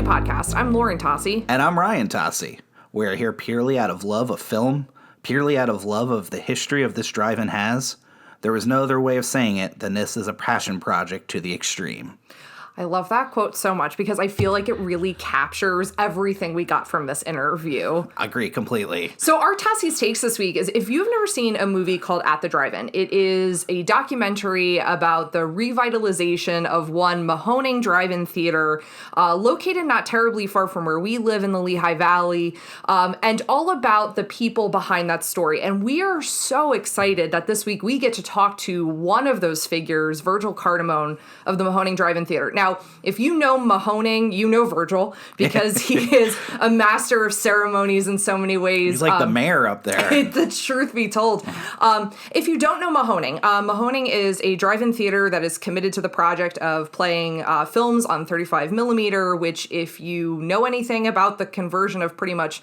Tocci podcast. I'm Lauren Tocci. And I'm Ryan Tocci. We're here purely out of love of film, purely out of love of the history of this drive-in has. There was no other way of saying it than this is a passion project to the extreme. I love that quote so much because I feel like it really captures everything we got from this interview. I agree completely. So our Tossi's Takes this week is, if you've never seen a movie called At the Drive-In, it is a documentary about the revitalization of one Mahoning Drive-In Theater, located not terribly far from where we live in the Lehigh Valley, and all about the people behind that story. And we are so excited that this week we get to talk to one of those figures, Virgil Cardamone of the Mahoning Drive-In Theater. Now, if you know Mahoning, you know Virgil, because he is a master of ceremonies in so many ways. He's like the mayor up there. The truth be told. If you don't know Mahoning, Mahoning is a drive-in theater that is committed to the project of playing films on 35 millimeter, which, if you know anything about the conversion of pretty much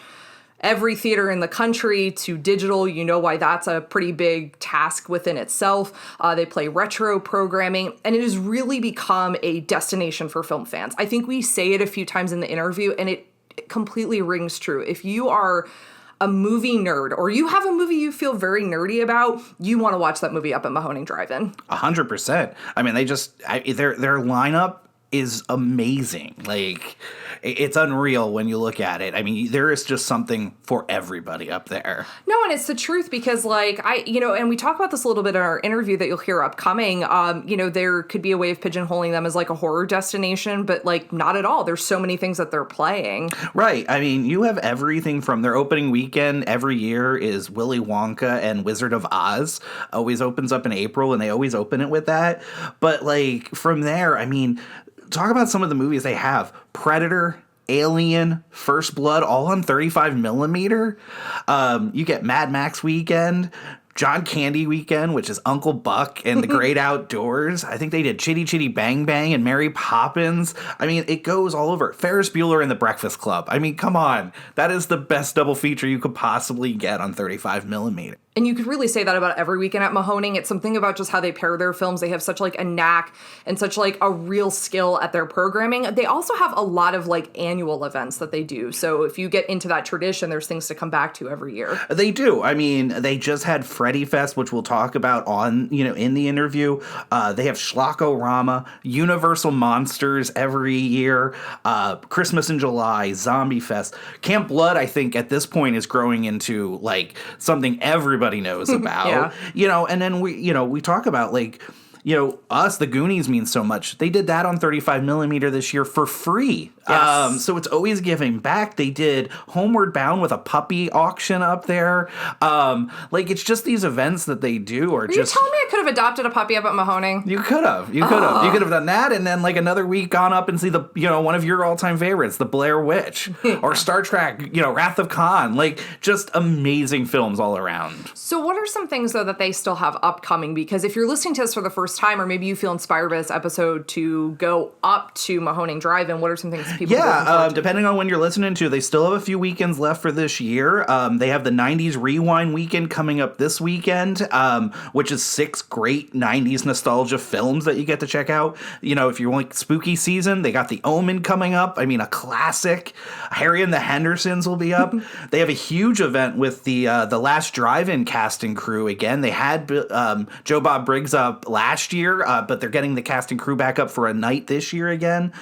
every theater in the country to digital, you know why that's a pretty big task within itself. They play retro programming, and it has really become a destination for film fans. I think we say it a few times in the interview, and it completely rings true. If you are a movie nerd, or you have a movie you feel very nerdy about, you want to watch that movie up at Mahoning Drive-In. 100%. I mean, their lineup is amazing. Like, it's unreal when you look at it. I mean, there is just something for everybody up there. No, and it's the truth because, like, and we talk about this a little bit in our interview that you'll hear upcoming. There could be a way of pigeonholing them as like a horror destination, but like not at all. There's so many things that they're playing. Right. I mean, you have everything from their opening weekend every year is Willy Wonka and Wizard of Oz. Always opens up in April, and they always open it with that. But like from there, I mean, talk about some of the movies they have. Predator, Alien, First Blood, all on 35 millimeter. You get Mad Max Weekend, John Candy Weekend, which is Uncle Buck and the Great Outdoors. I think they did Chitty Chitty Bang Bang and Mary Poppins. I mean, it goes all over. Ferris Bueller and the Breakfast Club. I mean, come on. That is the best double feature you could possibly get on 35 millimeter. And you could really say that about every weekend at Mahoning. It's something about just how they pair their films. They have such like a knack and such like a real skill at their programming. They also have a lot of like annual events that they do. So if you get into that tradition, there's things to come back to every year. They do. I mean, they just had Freddy Fest, which we'll talk about in the interview. They have Schlockorama, Universal Monsters every year, Christmas in July, Zombie Fest. Camp Blood, I think at this point is growing into like something everybody knows about. Yeah. And then we talk about like, us, the Goonies means so much. They did that on 35 millimeter this year for free. Yes. So it's always giving back. They did Homeward Bound with a puppy auction up there. It's just these events that they do are just... you telling me I could have adopted a puppy up at Mahoning? You could have. You could have done that, and then like another week gone up and see the one of your all-time favorites, The Blair Witch, or Star Trek, Wrath of Khan. Like, just amazing films all around. So what are some things, though, that they still have upcoming? Because if you're listening to this for the first time, or maybe you feel inspired by this episode to go up to Mahoning Drive-In, what are some things people depending on when you're listening to, they still have a few weekends left for this year. They have the 90s Rewind Weekend coming up this weekend, which is 6 great 90s nostalgia films that you get to check out. If you like spooky season, they got The Omen coming up. I mean, a classic. Harry and the Hendersons will be up. They have a huge event with the Last Drive-In cast and crew again. They had Joe Bob Briggs up last year, but they're getting the cast and crew back up for a night this year again.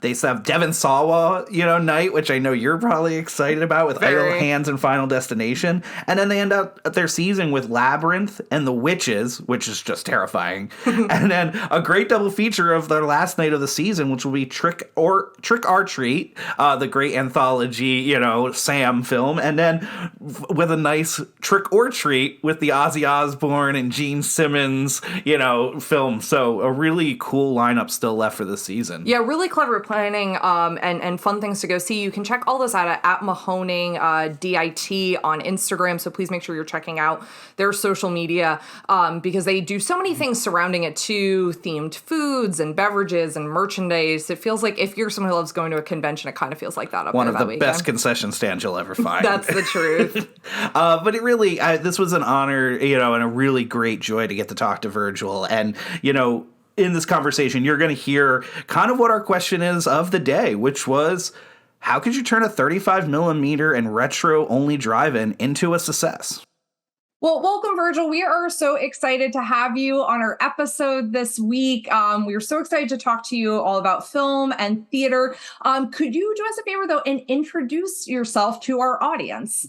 They have Devon Sawa, night, which I know you're probably excited about, with Idle Hands and Final Destination. And then they end up their season with Labyrinth and The Witches, which is just terrifying. And then a great double feature of their last night of the season, which will be Trick or Treat, the great anthology, Sam film. And then with a nice Trick or Treat with the Ozzy Osbourne and Gene Simmons, film. So a really cool lineup still left for the season. Yeah, really clever planning and fun things to go see. You can check all this out at Mahoning DIT on Instagram. So please make sure you're checking out their social media because they do so many things surrounding it too. Themed foods and beverages and merchandise. It feels like if you're someone who loves going to a convention, it kind of feels like that up One there of that the weekend. best concession stands you'll ever find. That's the truth. But it really, this was an honor, and a really great joy to get to talk to Virgil. And, in this conversation, you're going to hear kind of what our question is of the day, which was, how could you turn a 35 millimeter and retro only drive-in into a success? Well, welcome, Virgil. We are so excited to have you on our episode this week. We are so excited to talk to you all about film and theater. Could you do us a favor, though, and introduce yourself to our audience?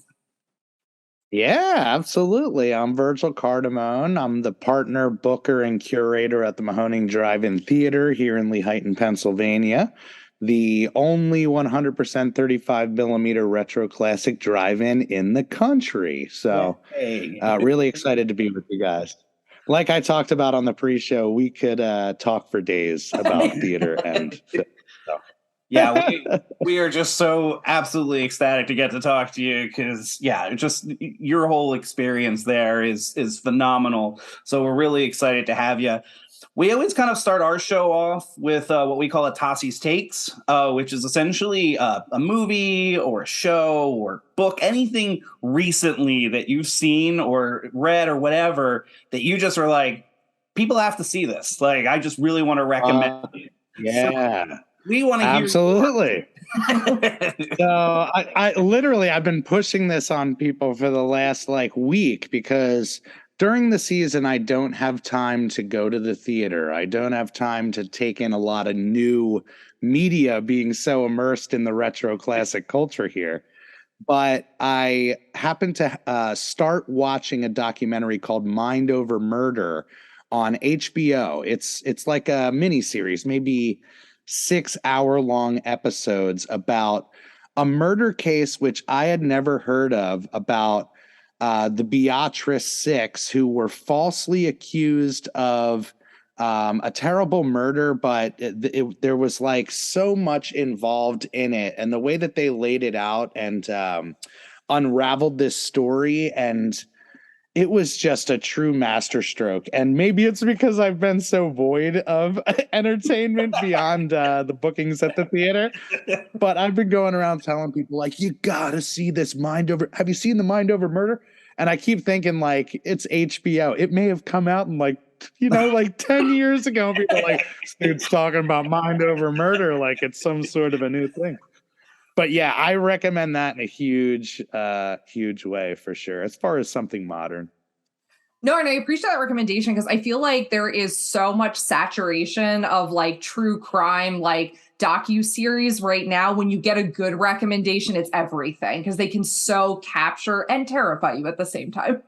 Yeah, absolutely. I'm Virgil Cardamone. I'm the partner, booker, and curator at the Mahoning Drive-In Theater here in Lehighton, Pennsylvania. The only 100% 35 millimeter retro classic drive-in in the country. So really excited to be with you guys. Like I talked about on the pre-show, we could talk for days about theater and film. So. Yeah, we are just so absolutely ecstatic to get to talk to you because, just your whole experience there is phenomenal. So we're really excited to have you. We always kind of start our show off with what we call a Tossi's Takes, which is essentially a movie or a show or book, anything recently that you've seen or read or whatever that you just are like, people have to see this. Like, I just really want to recommend it. Yeah. So we want to hear. Absolutely. So I literally, I've been pushing this on people for the last week because during the season, I don't have time to go to the theater. I don't have time to take in a lot of new media being so immersed in the retro classic culture here. But I happened to start watching a documentary called Mind Over Murder on HBO. It's like a mini series, maybe 6-hour-long episodes about a murder case which I had never heard of, about the Beatrice Six, who were falsely accused of a terrible murder, but there was so much involved in it, and the way that they laid it out and unraveled this story, and it was just a true masterstroke. And maybe it's because I've been so void of entertainment beyond the bookings at the theater, but I've been going around telling people you gotta see this have you seen the Mind Over Murder? And I keep thinking it's HBO. It may have come out in 10 years ago. People this dude's talking about Mind Over Murder like it's some sort of a new thing. But yeah, I recommend that in a huge way for sure, as far as something modern. No, and I appreciate that recommendation because I feel like there is so much saturation of true crime, docu-series right now. When you get a good recommendation, it's everything because they can so capture and terrify you at the same time.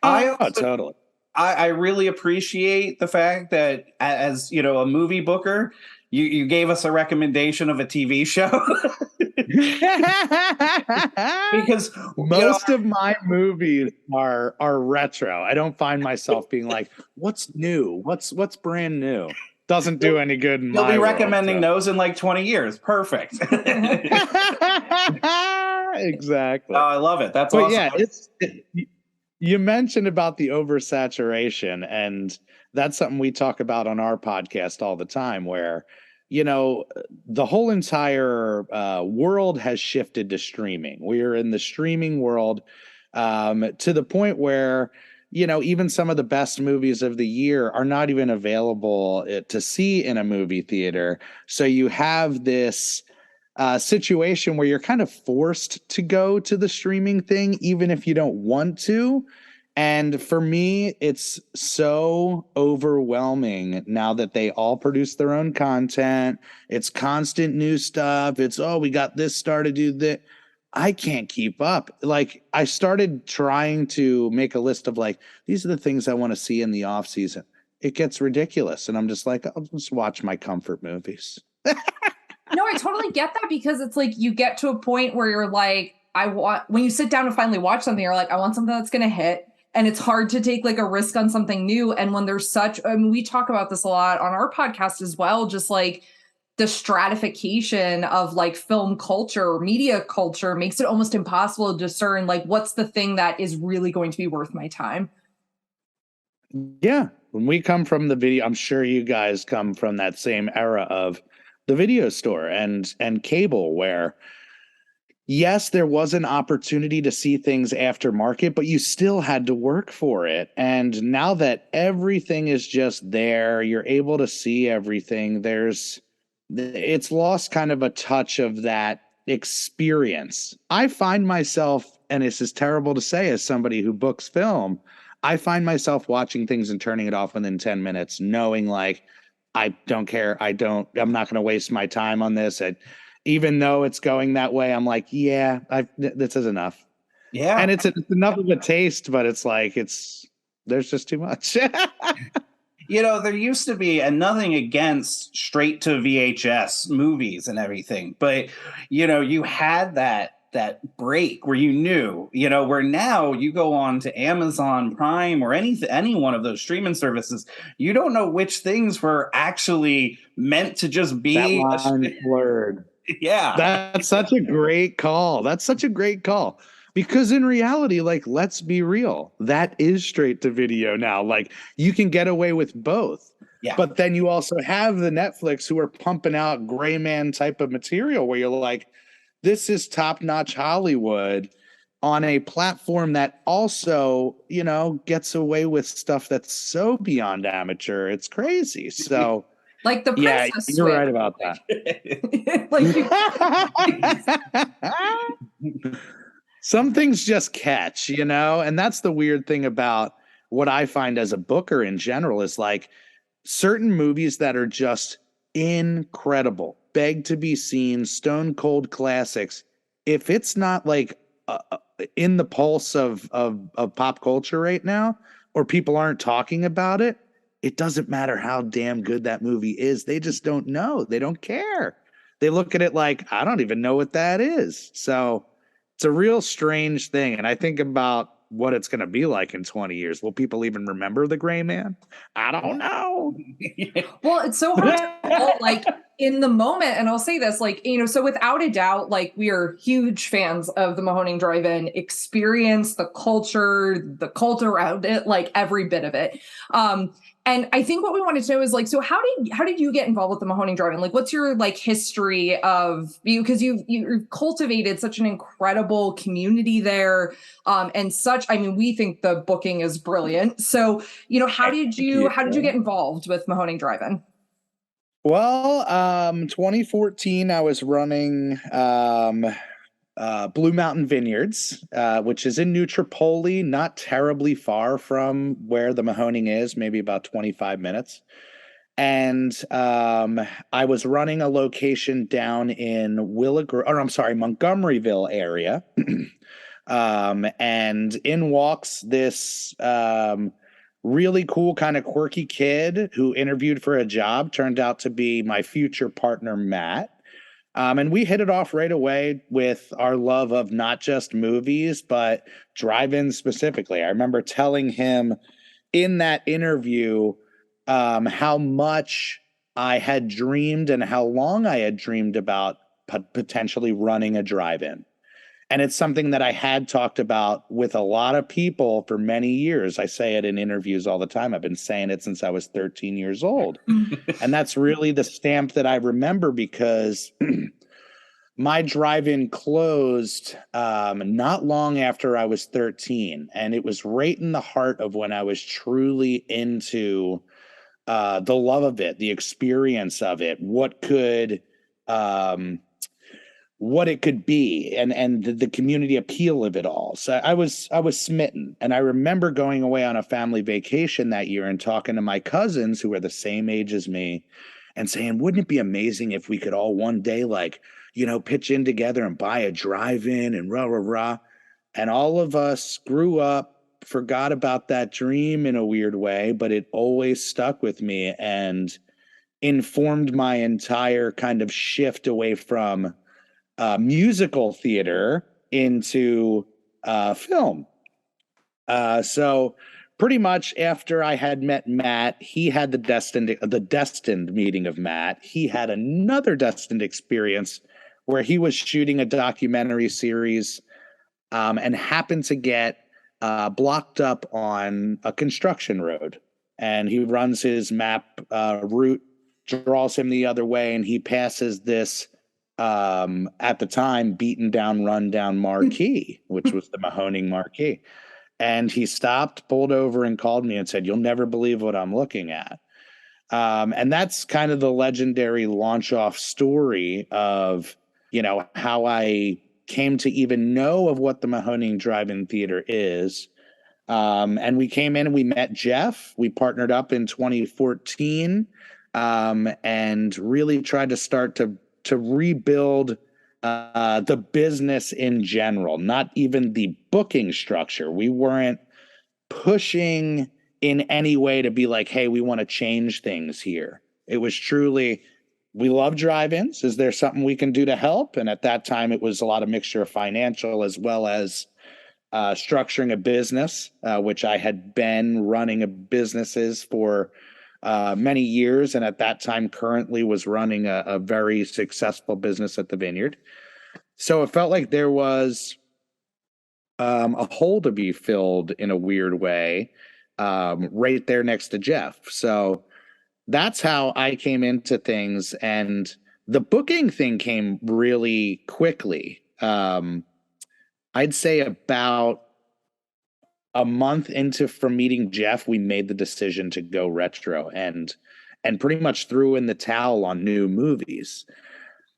Totally. I really appreciate the fact that as a movie booker, you gave us a recommendation of a TV show. Because most of my movies are retro. I don't find myself being what's new? What's brand new? Doesn't do any good in my world. You'll be recommending those in 20 years. Perfect. Exactly. Oh, I love it. That's awesome. Yeah, you mentioned about the oversaturation, and that's something we talk about on our podcast all the time, where the whole entire world has shifted to streaming. We're in the streaming world to the point where even some of the best movies of the year are not even available to see in a movie theater. So you have this situation where you're kind of forced to go to the streaming thing, even if you don't want to. And for me, it's so overwhelming now that they all produce their own content. It's constant new stuff. It's, we got this star to do that. I can't keep up. I started trying to make a list of these are the things I want to see in the off season. It gets ridiculous. And I'm just I'll just watch my comfort movies. No, I totally get that because it's you get to a point where you're when you sit down to finally watch something, you're I want something that's going to hit. And it's hard to take a risk on something new. And when there's we talk about this a lot on our podcast as well, just the stratification of film culture, media culture makes it almost impossible to discern what's the thing that is really going to be worth my time. Yeah. When we come from the video, I'm sure you guys come from that same era of the video store and cable, where yes, there was an opportunity to see things aftermarket, but you still had to work for it. And now that everything is just there, you're able to see everything. It's lost kind of a touch of that experience. I find myself, and this is terrible to say as somebody who books film, I find myself watching things and turning it off within 10 minutes, knowing like, I don't care. I'm not going to waste my time on this. Even though it's going that way, I'm like, yeah, this is enough. Yeah. And it's enough of a taste, but it's like, there's just too much. There used to be, and nothing against straight to VHS movies and everything, but you had that break where you knew, where now you go on to Amazon Prime or any one of those streaming services, you don't know which things were actually meant to just be that line blurred. Yeah. That's such a great call. Because in reality, like, let's be real, that is straight to video now. Like, you can get away with both. Yeah. But then you also have the Netflix who are pumping out gray man type of material where you're like, this is top-notch Hollywood on a platform that also, gets away with stuff that's so beyond amateur. It's crazy. So like the princess you're swim. right about that. Some things just catch, and that's the weird thing about what I find as a booker in general is like certain movies that are just incredible, beg to be seen, stone cold classics. If it's not like in the pulse of pop culture right now, or people aren't talking about it, it doesn't matter how damn good that movie is. They just don't know. They don't care. They look at it like, I don't even know what that is. So it's a real strange thing. And I think about what it's going to be like in 20 years. Will people even remember the Gray Man? I don't know. Well, it's so hard to tell, like, in the moment. And I'll say this, like, so without a doubt, like, we are huge fans of the Mahoning Drive-In experience, the cult around it, like every bit of it. And I think what we wanted to know is, like, so how did you get involved with the Mahoning Drive-In? Like, what's your like history of you? Because you've cultivated such an incredible community there, and such. I mean, we think the booking is brilliant. So, how did you get involved with Mahoning Drive-In? Well, 2014, I was running Blue Mountain Vineyards, which is in New Tripoli, not terribly far from where the Mahoning is, maybe about 25 minutes. And I was running a location down in Montgomeryville area. And in walks this really cool, kind of quirky kid who interviewed for a job, turned out to be my future partner, Matt. And we hit it off right away with our love of not just movies, but drive-ins specifically. I remember telling him in that interview how much I had dreamed and how long I had dreamed about potentially running a drive-in. And it's something that I had talked about with a lot of people for many years. I say it in interviews all the time. I've been saying it since I was 13 years old. And that's really the stamp that I remember because my drive-in closed not long after I was 13. And it was right in the heart of when I was truly into the love of it, the experience of it, what it could be and the community appeal of it all. So I was smitten. And I remember going away on a family vacation that year and talking to my cousins who were the same age as me and saying, wouldn't it be amazing if we could all one day, like, pitch in together and buy a drive-in and rah, rah, rah. And all of us grew up, forgot about that dream in a weird way, but it always stuck with me and informed my entire kind of shift away from musical theater into film. So pretty much after I had met Matt, he had the destined meeting of Matt. He had another destined experience where he was shooting a documentary series and happened to get blocked up on a construction road. And he runs his map route, draws him the other way, and he passes this at the time, beaten down, run down marquee, which was the Mahoning marquee. And he stopped, pulled over, and called me and said, "You'll never believe what I'm looking at." And that's kind of the legendary launch off story of, how I came to even know of what the Mahoning Drive-In Theater is. And we came in and we met Jeff. We partnered up in 2014, and really tried to start to rebuild the business in general, not even the booking structure. We weren't pushing in any way to be like, hey, we want to change things here. It was truly, we love drive-ins. Is there something we can do to help? And at that time, it was a lot of mixture of financial as well as structuring a business, which I had been running businesses for many years. And at that time, currently was running a very successful business at the Vineyard. So it felt like there was a hole to be filled in a weird way, right there next to Jeff. So that's how I came into things. And the booking thing came really quickly. I'd say about a month from meeting Jeff, we made the decision to go retro and pretty much threw in the towel on new movies.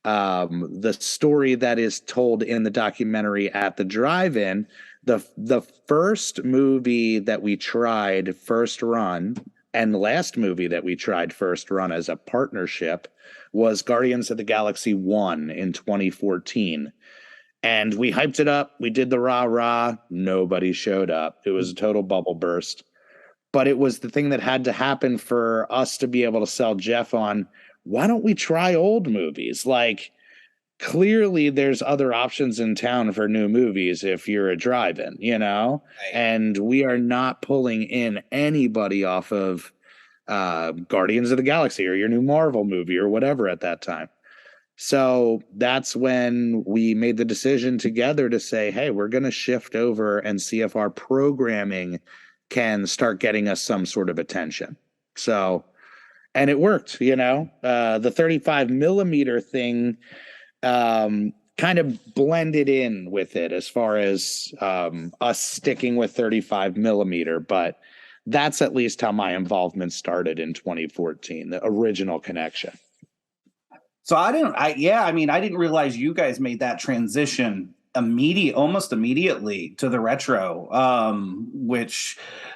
The story that is told in the documentary at the drive-in, the first movie that we tried first run and the last movie that we tried first run as a partnership was Guardians of the Galaxy 1 in 2014. And we hyped it up. We did the rah-rah. Nobody showed up. It was a total bubble burst. But it was the thing that had to happen for us to be able to sell Jeff on, why don't we try old movies? Like, clearly there's other options in town for new movies if you're a drive-in, Right. And we are not pulling in anybody off of Guardians of the Galaxy or your new Marvel movie or whatever at that time. So that's when we made the decision together to say, hey, we're going to shift over and see if our programming can start getting us some sort of attention. So, and it worked, the 35 millimeter thing kind of blended in with it as far as us sticking with 35 millimeter. But that's at least how my involvement started in 2014, the original connection. So I didn't realize you guys made that transition almost immediately to the retro,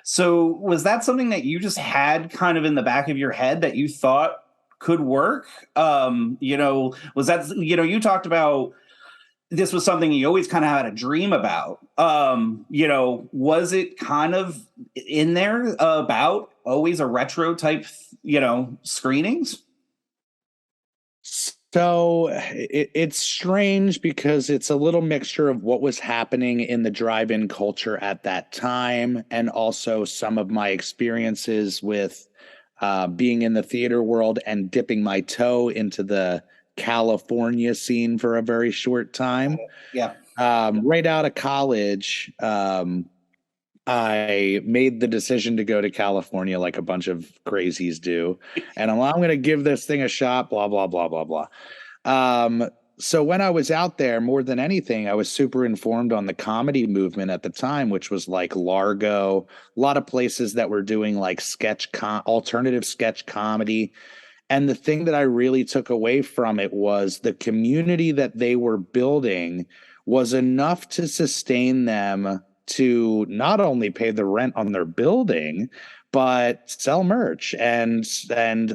so was that something that you just had kind of in the back of your head that you thought could work? Was that, you talked about this was something you always kind of had a dream about. Was it kind of in there about always a retro type, screenings? So it's strange because it's a little mixture of what was happening in the drive-in culture at that time, and also some of my experiences with being in the theater world and dipping my toe into the California scene for a very short time. Yeah. Right out of college, I made the decision to go to California like a bunch of crazies do. And I'm going to give this thing a shot, blah, blah, blah, blah, blah. So when I was out there, more than anything, I was super informed on the comedy movement at the time, which was like Largo, a lot of places that were doing like alternative sketch comedy. And the thing that I really took away from it was the community that they were building was enough to sustain them to not only pay the rent on their building, but sell merch and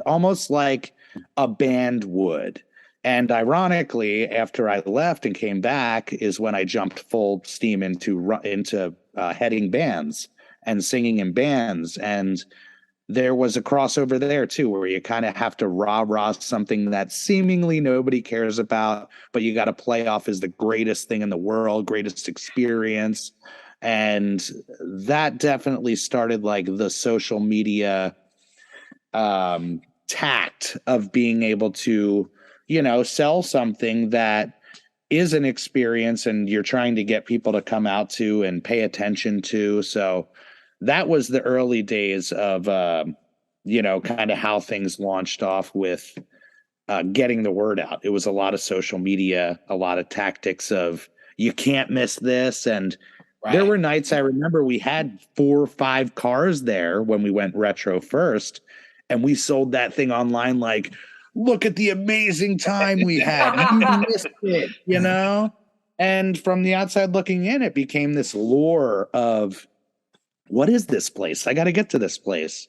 almost like a band would. And ironically, after I left and came back is when I jumped full steam into heading bands and singing in bands. And there was a crossover there too, where you kind of have to rah-rah something that seemingly nobody cares about, but you got to play off as the greatest thing in the world, greatest experience. And that definitely started like the social media tact of being able to, sell something that is an experience and you're trying to get people to come out to and pay attention to. So that was the early days of, kind of how things launched off with getting the word out. It was a lot of social media, a lot of tactics of you can't miss this. And there were nights I remember we had 4 or 5 cars there when we went retro first, and we sold that thing online like, look at the amazing time we had. You missed it, you know? And from the outside looking in, it became this lore of what is this place? I got to get to this place.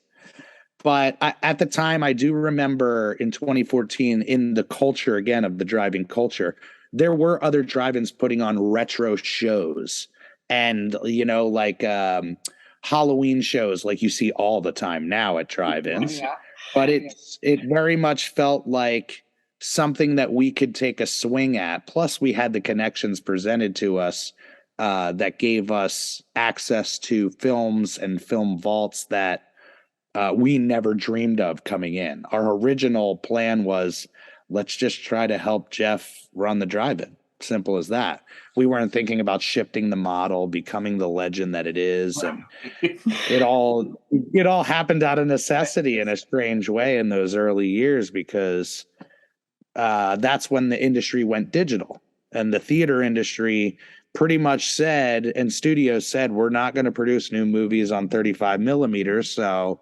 But at the time, I do remember in 2014, in the culture again of the drive-in culture, there were other drive-ins putting on retro shows and, you know, like Halloween shows like you see all the time now at drive-ins. Yeah. But it very much felt like something that we could take a swing at. Plus, we had the connections presented to us that gave us access to films and film vaults that we never dreamed of coming in. Our original plan was, let's just try to help Jeff run the drive-in. Simple as that. We weren't thinking about shifting the model, becoming the legend that it is. And it all happened out of necessity in a strange way in those early years, because that's when the industry went digital, and the theater industry pretty much said, and studios said, we're not going to produce new movies on 35 millimeters. So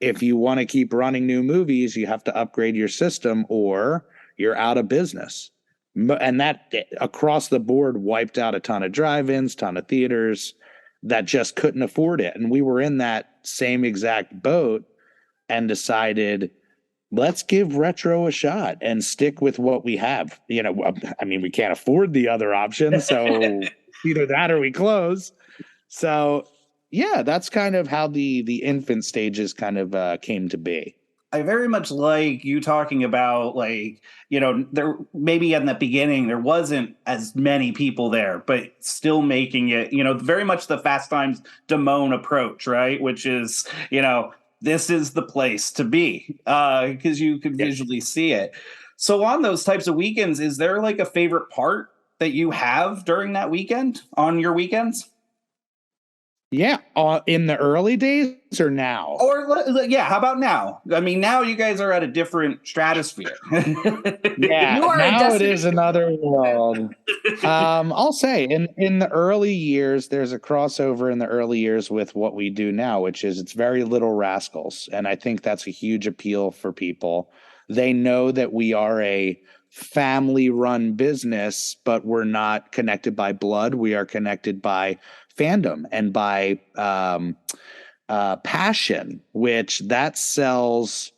if you want to keep running new movies, you have to upgrade your system or you're out of business. And that across the board wiped out a ton of drive-ins, ton of theaters that just couldn't afford it. And we were in that same exact boat and decided, let's give retro a shot and stick with what we have. You know, I mean, we can't afford the other option, so either that or we close. So yeah, that's kind of how the infant stages kind of came to be. I very much like you talking about, like, you know, there maybe in the beginning there wasn't as many people there, but still making it, you know, very much the Fast Times Damone approach, right? Which is, you know, this is the place to be because you could visually see it. So on those types of weekends, is there like a favorite part that you have during that weekend on your weekends? Yeah, in the early days or now? Or yeah, how about now? I mean, now you guys are at a different stratosphere. Yeah, You are a now it destination. is another world. I'll say in the early years, there's a crossover in the early years with what we do now, which is it's very Little Rascals, and I think that's a huge appeal for people. They know that we are a family-run business, but we're not connected by blood. We are connected by fandom and by passion, which that sells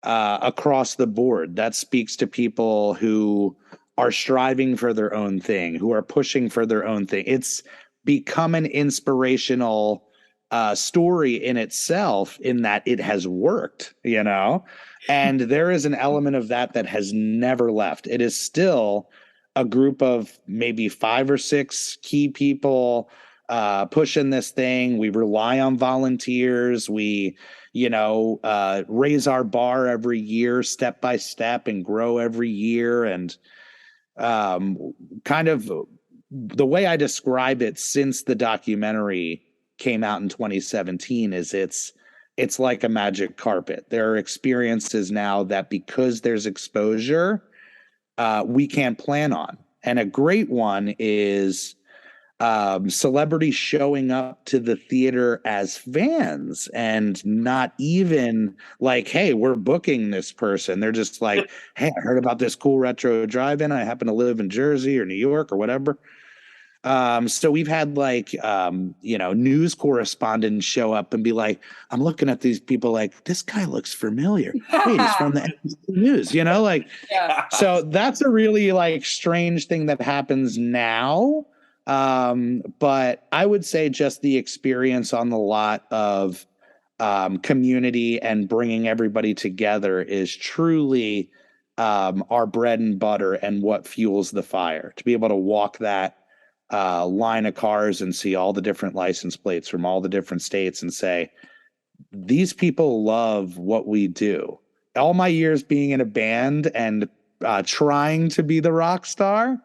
across the board. That speaks to people who are striving for their own thing, who are pushing for their own thing. It's become an inspirational story in itself, in that it has worked, you know? And there is an element of that that has never left. It is still a group of maybe 5 or 6 key people pushing this thing. We rely on volunteers. We, you know, raise our bar every year, step by step, and grow every year. And kind of the way I describe it since the documentary came out in 2017 is it's like a magic carpet. There are experiences now that, because there's exposure, we can't plan on. And a great one is celebrities showing up to the theater as fans and not even like, hey, we're booking this person. They're just like, hey, I heard about this cool retro drive-in. I happen to live in Jersey or New York or whatever. So we've had like, you know, news correspondents show up and be like, I'm looking at these people like, this guy looks familiar. Wait, he's from the NBC News, you know, like, so that's a really like strange thing that happens now. But I would say just the experience on the lot of community and bringing everybody together is truly our bread and butter and what fuels the fire. To be able to walk that line of cars and see all the different license plates from all the different states and say, these people love what we do. All my years being in a band and trying to be the rock star,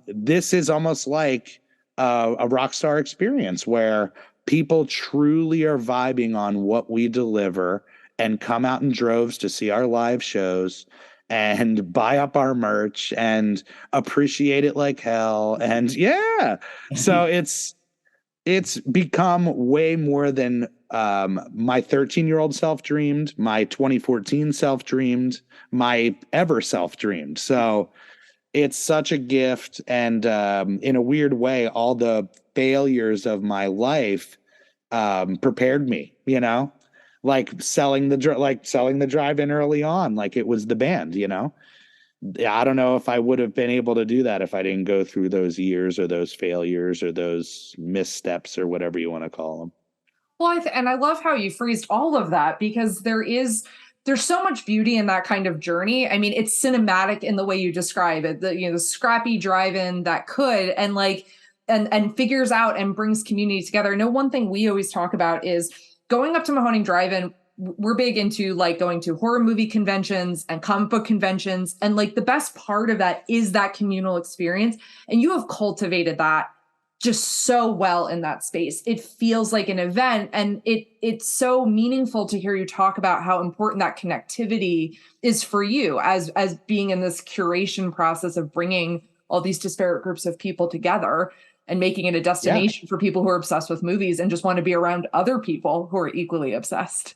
this is almost like a rock star experience where people truly are vibing on what we deliver and come out in droves to see our live shows and buy up our merch and appreciate it like hell. And yeah, so it's become way more than my 13-year-old self dreamed, my 2014 self dreamed, my ever self dreamed. So it's such a gift. And in a weird way, all the failures of my life prepared me, like selling the drive-in early on, like it was the band, I don't know if I would have been able to do that if I didn't go through those years or those failures or those missteps or whatever you want to call them. Well, and I love how you phrased all of that, because there's so much beauty in that kind of journey. I mean, it's cinematic in the way you describe it. The scrappy drive-in that could and figures out and brings community together. I know one thing we always talk about is going up to Mahoning Drive-In. We're big into like going to horror movie conventions and comic book conventions, and like the best part of that is that communal experience. And you have cultivated that just so well in that space. It feels like an event, and it's so meaningful to hear you talk about how important that connectivity is for you as being in this curation process of bringing all these disparate groups of people together and making it a destination for people who are obsessed with movies and just want to be around other people who are equally obsessed.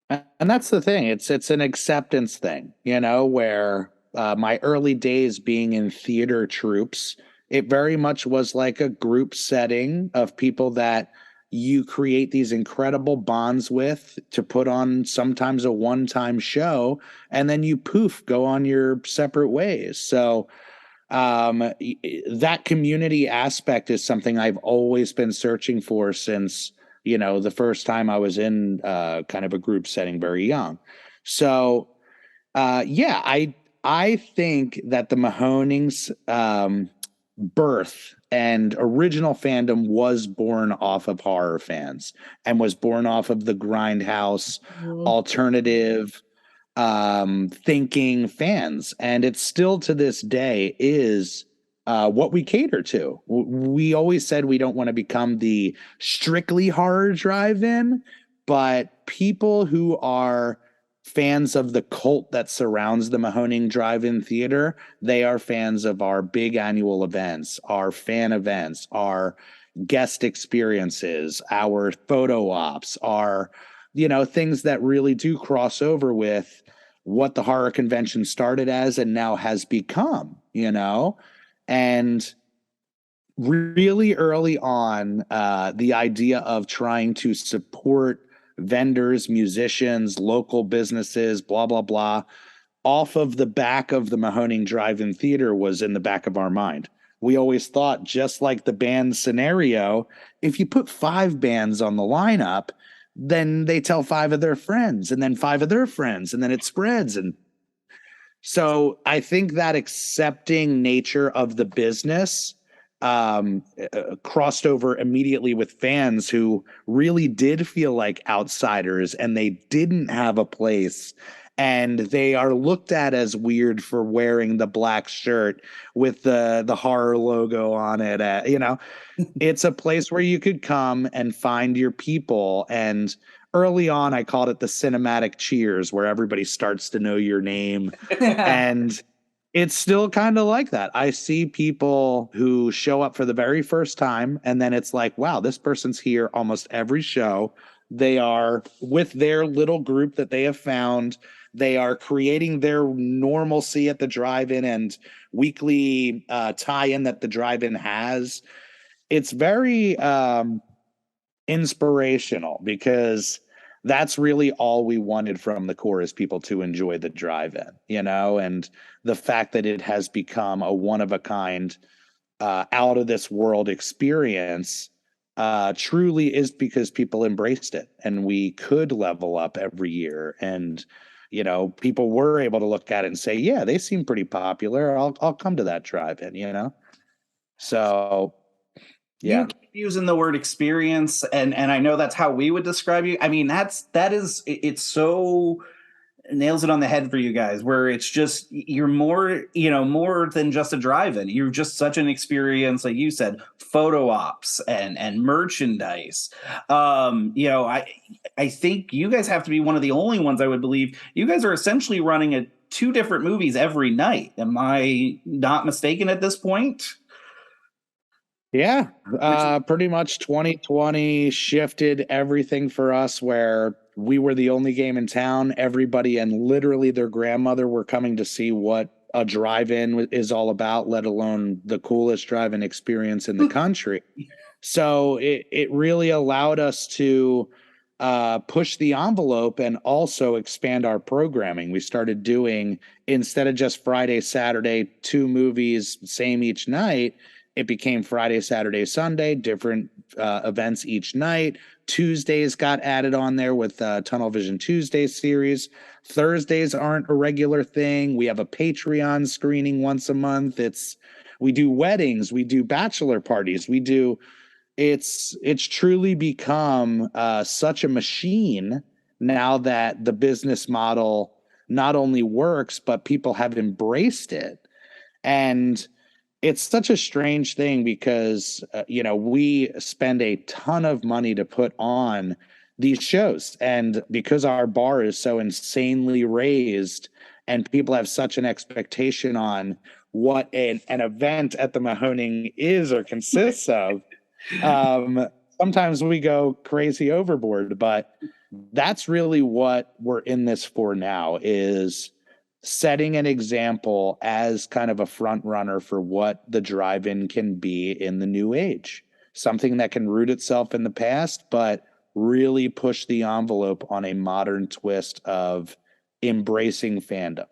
And that's the thing. It's an acceptance thing, where my early days being in theater troupes, it very much was like a group setting of people that you create these incredible bonds with to put on sometimes a one-time show, and then you go on your separate ways. So that community aspect is something I've always been searching for since the first time I was in kind of a group setting very young. So I think that the Mahonings birth and original fandom was born off of horror fans and was born off of the grindhouse alternative thinking fans, and it's still to this day is what we cater to. We always said we don't want to become the strictly horror drive-in, but people who are fans of the cult that surrounds the Mahoning Drive-In Theater, they are fans of our big annual events, our fan events, our guest experiences, our photo ops, our things that really do cross over with what the horror convention started as and now has become, and really early on, the idea of trying to support vendors, musicians, local businesses, blah, blah, blah, off of the back of the Mahoning Drive-In Theater was in the back of our mind. We always thought, just like the band scenario, if you put 5 bands on the lineup, then they tell 5 of their friends and then 5 of their friends, and then it spreads. And so I think that accepting nature of the business crossed over immediately with fans who really did feel like outsiders and they didn't have a place, and they are looked at as weird for wearing the black shirt with the horror logo on it. It's a place where you could come and find your people. And early on, I called it the cinematic cheers, where everybody starts to know your name. And it's still kind of like that. I see people who show up for the very first time, and then it's like, wow, this person's here almost every show. They are with their little group that they have found. They are creating their normalcy at the drive-in and weekly tie-in that the drive-in has. It's very inspirational, because that's really all we wanted from the core, is people to enjoy the drive-in, and the fact that it has become a one-of-a-kind, out of this world experience truly is because people embraced it, and we could level up every year. And, people were able to look at it and say, yeah, they seem pretty popular. I'll come to that drive-in, So yeah. You keep using the word experience, and I know that's how we would describe you. I mean, it's so nails it on the head for you guys, where it's just, you're more than just a drive-in. You're just such an experience, like you said, photo ops and merchandise. I think you guys have to be one of the only ones, I would believe. You guys are essentially running 2 different movies every night. Am I not mistaken at this point? Yeah, pretty much 2020 shifted everything for us where we were the only game in town. Everybody and literally their grandmother were coming to see what a drive-in is all about, let alone the coolest drive-in experience in the country. So it really allowed us to push the envelope and also expand our programming. We started doing, instead of just Friday, Saturday, 2 movies, same each night, it became Friday, Saturday, Sunday, different events each night. Tuesdays got added on there with Tunnel Vision Tuesday series. Thursdays aren't a regular thing. We have a Patreon screening once a month. We do weddings, we do bachelor parties, it's truly become such a machine now that the business model not only works, but people have embraced it. And it's such a strange thing because, we spend a ton of money to put on these shows. And because our bar is so insanely raised and people have such an expectation on what an event at the Mahoning is or consists of, sometimes we go crazy overboard. But that's really what we're in this for now, is setting an example as kind of a front runner for what the drive-in can be in the new age. Something that can root itself in the past, but really push the envelope on a modern twist of embracing fandom,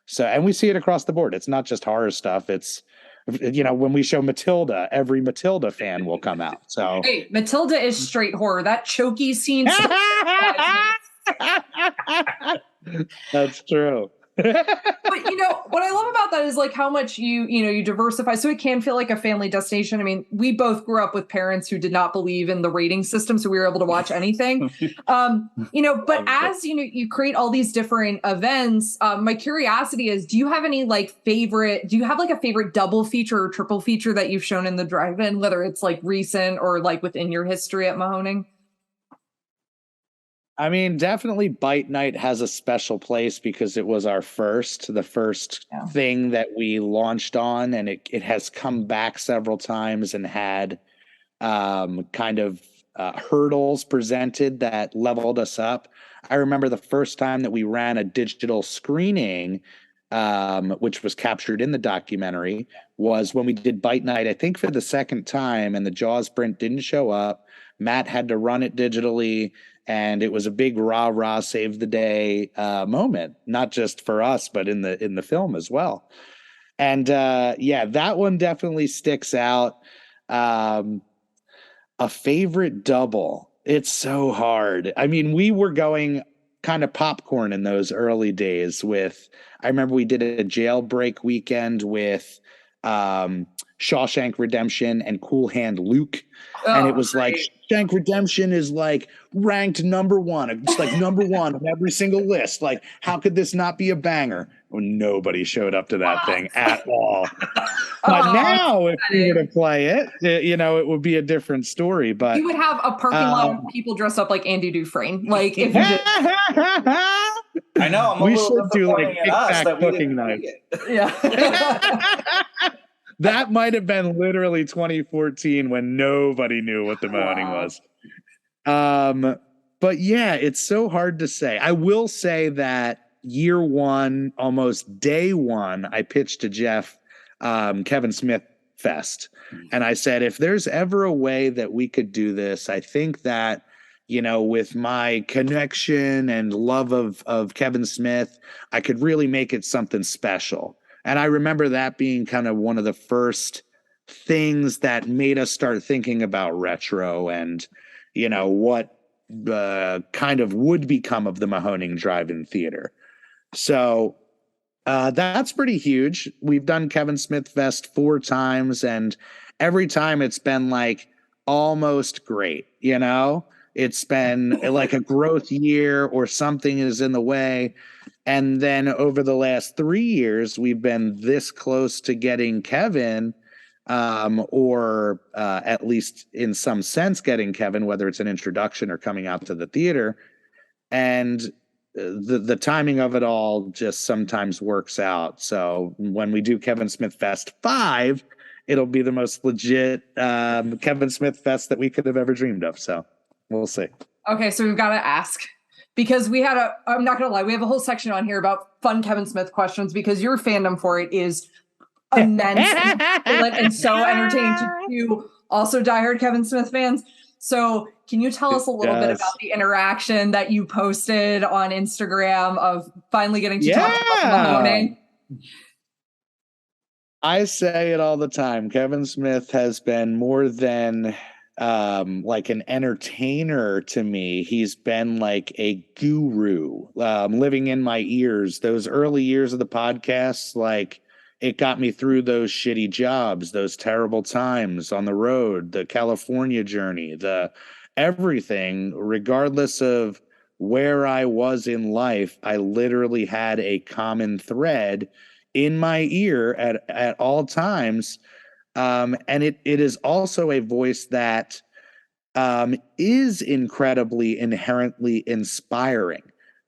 So, and we see it across the board. It's not just horror stuff. It's, when we show Matilda, every Matilda fan will come out. So, hey, Matilda is straight horror. That choky scene. That's true. But what I love about that is like how much you diversify, so it can feel like a family destination. I mean, we both grew up with parents who did not believe in the rating system, so we were able to watch anything. But as you create all these different events, my curiosity is, do you have any a favorite double feature or triple feature that you've shown in the drive-in, whether it's like recent or like within your history at Mahoning? I mean, definitely Bite Night has a special place because it was the first thing that we launched on, and it has come back several times and had hurdles presented that leveled us up. I remember the first time that we ran a digital screening, which was captured in the documentary, was when we did Bite Night, I think for the second time, and the Jaws print didn't show up. Matt had to run it digitally, and it was a big rah-rah save the day moment, not just for us, but in the film as well. And that one definitely sticks out. A favorite double. It's so hard. I mean, we were going kind of popcorn in those early days I remember we did a jailbreak weekend with Shawshank Redemption and Cool Hand Luke. And it was like, Shawshank Redemption is like ranked number 1. It's like number 1 on every single list. Like, how could this not be a banger? Well, nobody showed up to that thing at all. But now, if we were to play it, it would be a different story. But you would have a parking lot of people dressed up like Andy Dufresne. Like, if you did. I know. We should do like Big Fat Cooking Night. Yeah. That might have been literally 2014 when nobody knew what the Mahoning was. But yeah, it's so hard to say. I will say that year one, almost day one, I pitched to Jeff Kevin Smith Fest. And I said, if there's ever a way that we could do this, I think that, with my connection and love of Kevin Smith, I could really make it something special. And I remember that being kind of one of the first things that made us start thinking about retro and, what kind of would become of the Mahoning Drive-In Theater. So that's pretty huge. We've done Kevin Smith Fest 4 times, and every time it's been like almost great, It's been like a growth year or something is in the way. And then over the last 3 years, we've been this close to getting Kevin, or at least in some sense getting Kevin, whether it's an introduction or coming out to the theater. And the timing of it all just sometimes works out. So when we do Kevin Smith Fest 5, it'll be the most legit Kevin Smith Fest that we could have ever dreamed of. So we'll see. Okay, so we've got to ask, because I'm not going to lie, we have a whole section on here about fun Kevin Smith questions, because your fandom for it is immense and so entertaining to also diehard Kevin Smith fans. So can you tell us a little bit about the interaction that you posted on Instagram of finally getting to talk about Mahoning? I say it all the time. Kevin Smith has been more than like an entertainer to me. He's been like a guru, living in my ears. Those early years of the podcast, like, it got me through those shitty jobs, those terrible times on the road, the California journey, the everything, regardless of where I was in life. I literally had a common thread in my ear at all times. And it is also a voice that is incredibly inherently inspiring.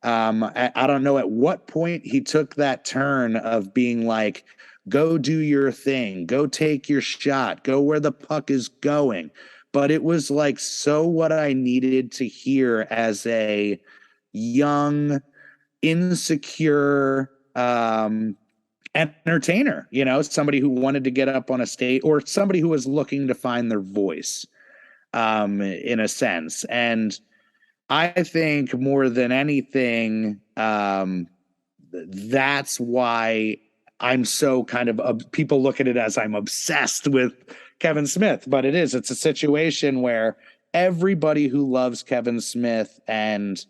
I don't know at what point he took that turn of being like, go do your thing, go take your shot, go where the puck is going. But it was like so what I needed to hear as a young, insecure entertainer, somebody who wanted to get up on a stage, or somebody who was looking to find their voice, in a sense. And I think more than anything, that's why I'm so kind of people look at it as I'm obsessed with Kevin Smith, but it's a situation where everybody who loves Kevin Smith and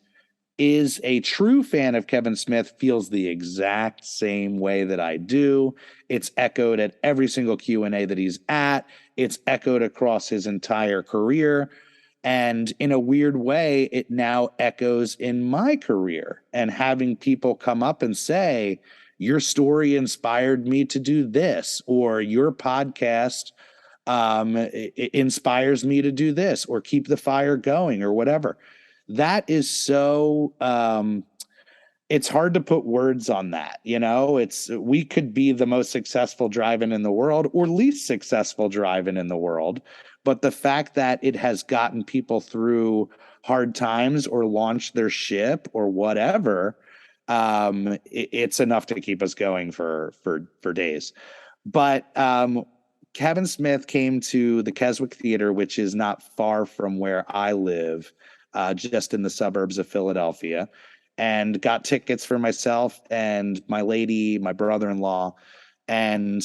is a true fan of Kevin Smith feels the exact same way that I do. It's echoed at every single Q&A that he's at. It's echoed across his entire career. And in a weird way, it now echoes in my career, and having people come up and say, your story inspired me to do this, or your podcast it inspires me to do this, or keep the fire going, or whatever. That is so it's hard to put words on that. We could be the most successful drive-in in the world or least successful drive-in in the world, but the fact that it has gotten people through hard times or launched their ship or whatever, it's enough to keep us going for days. But Kevin Smith came to the Keswick Theater, which is not far from where I live, just in the suburbs of Philadelphia, and got tickets for myself and my lady, my brother-in-law. And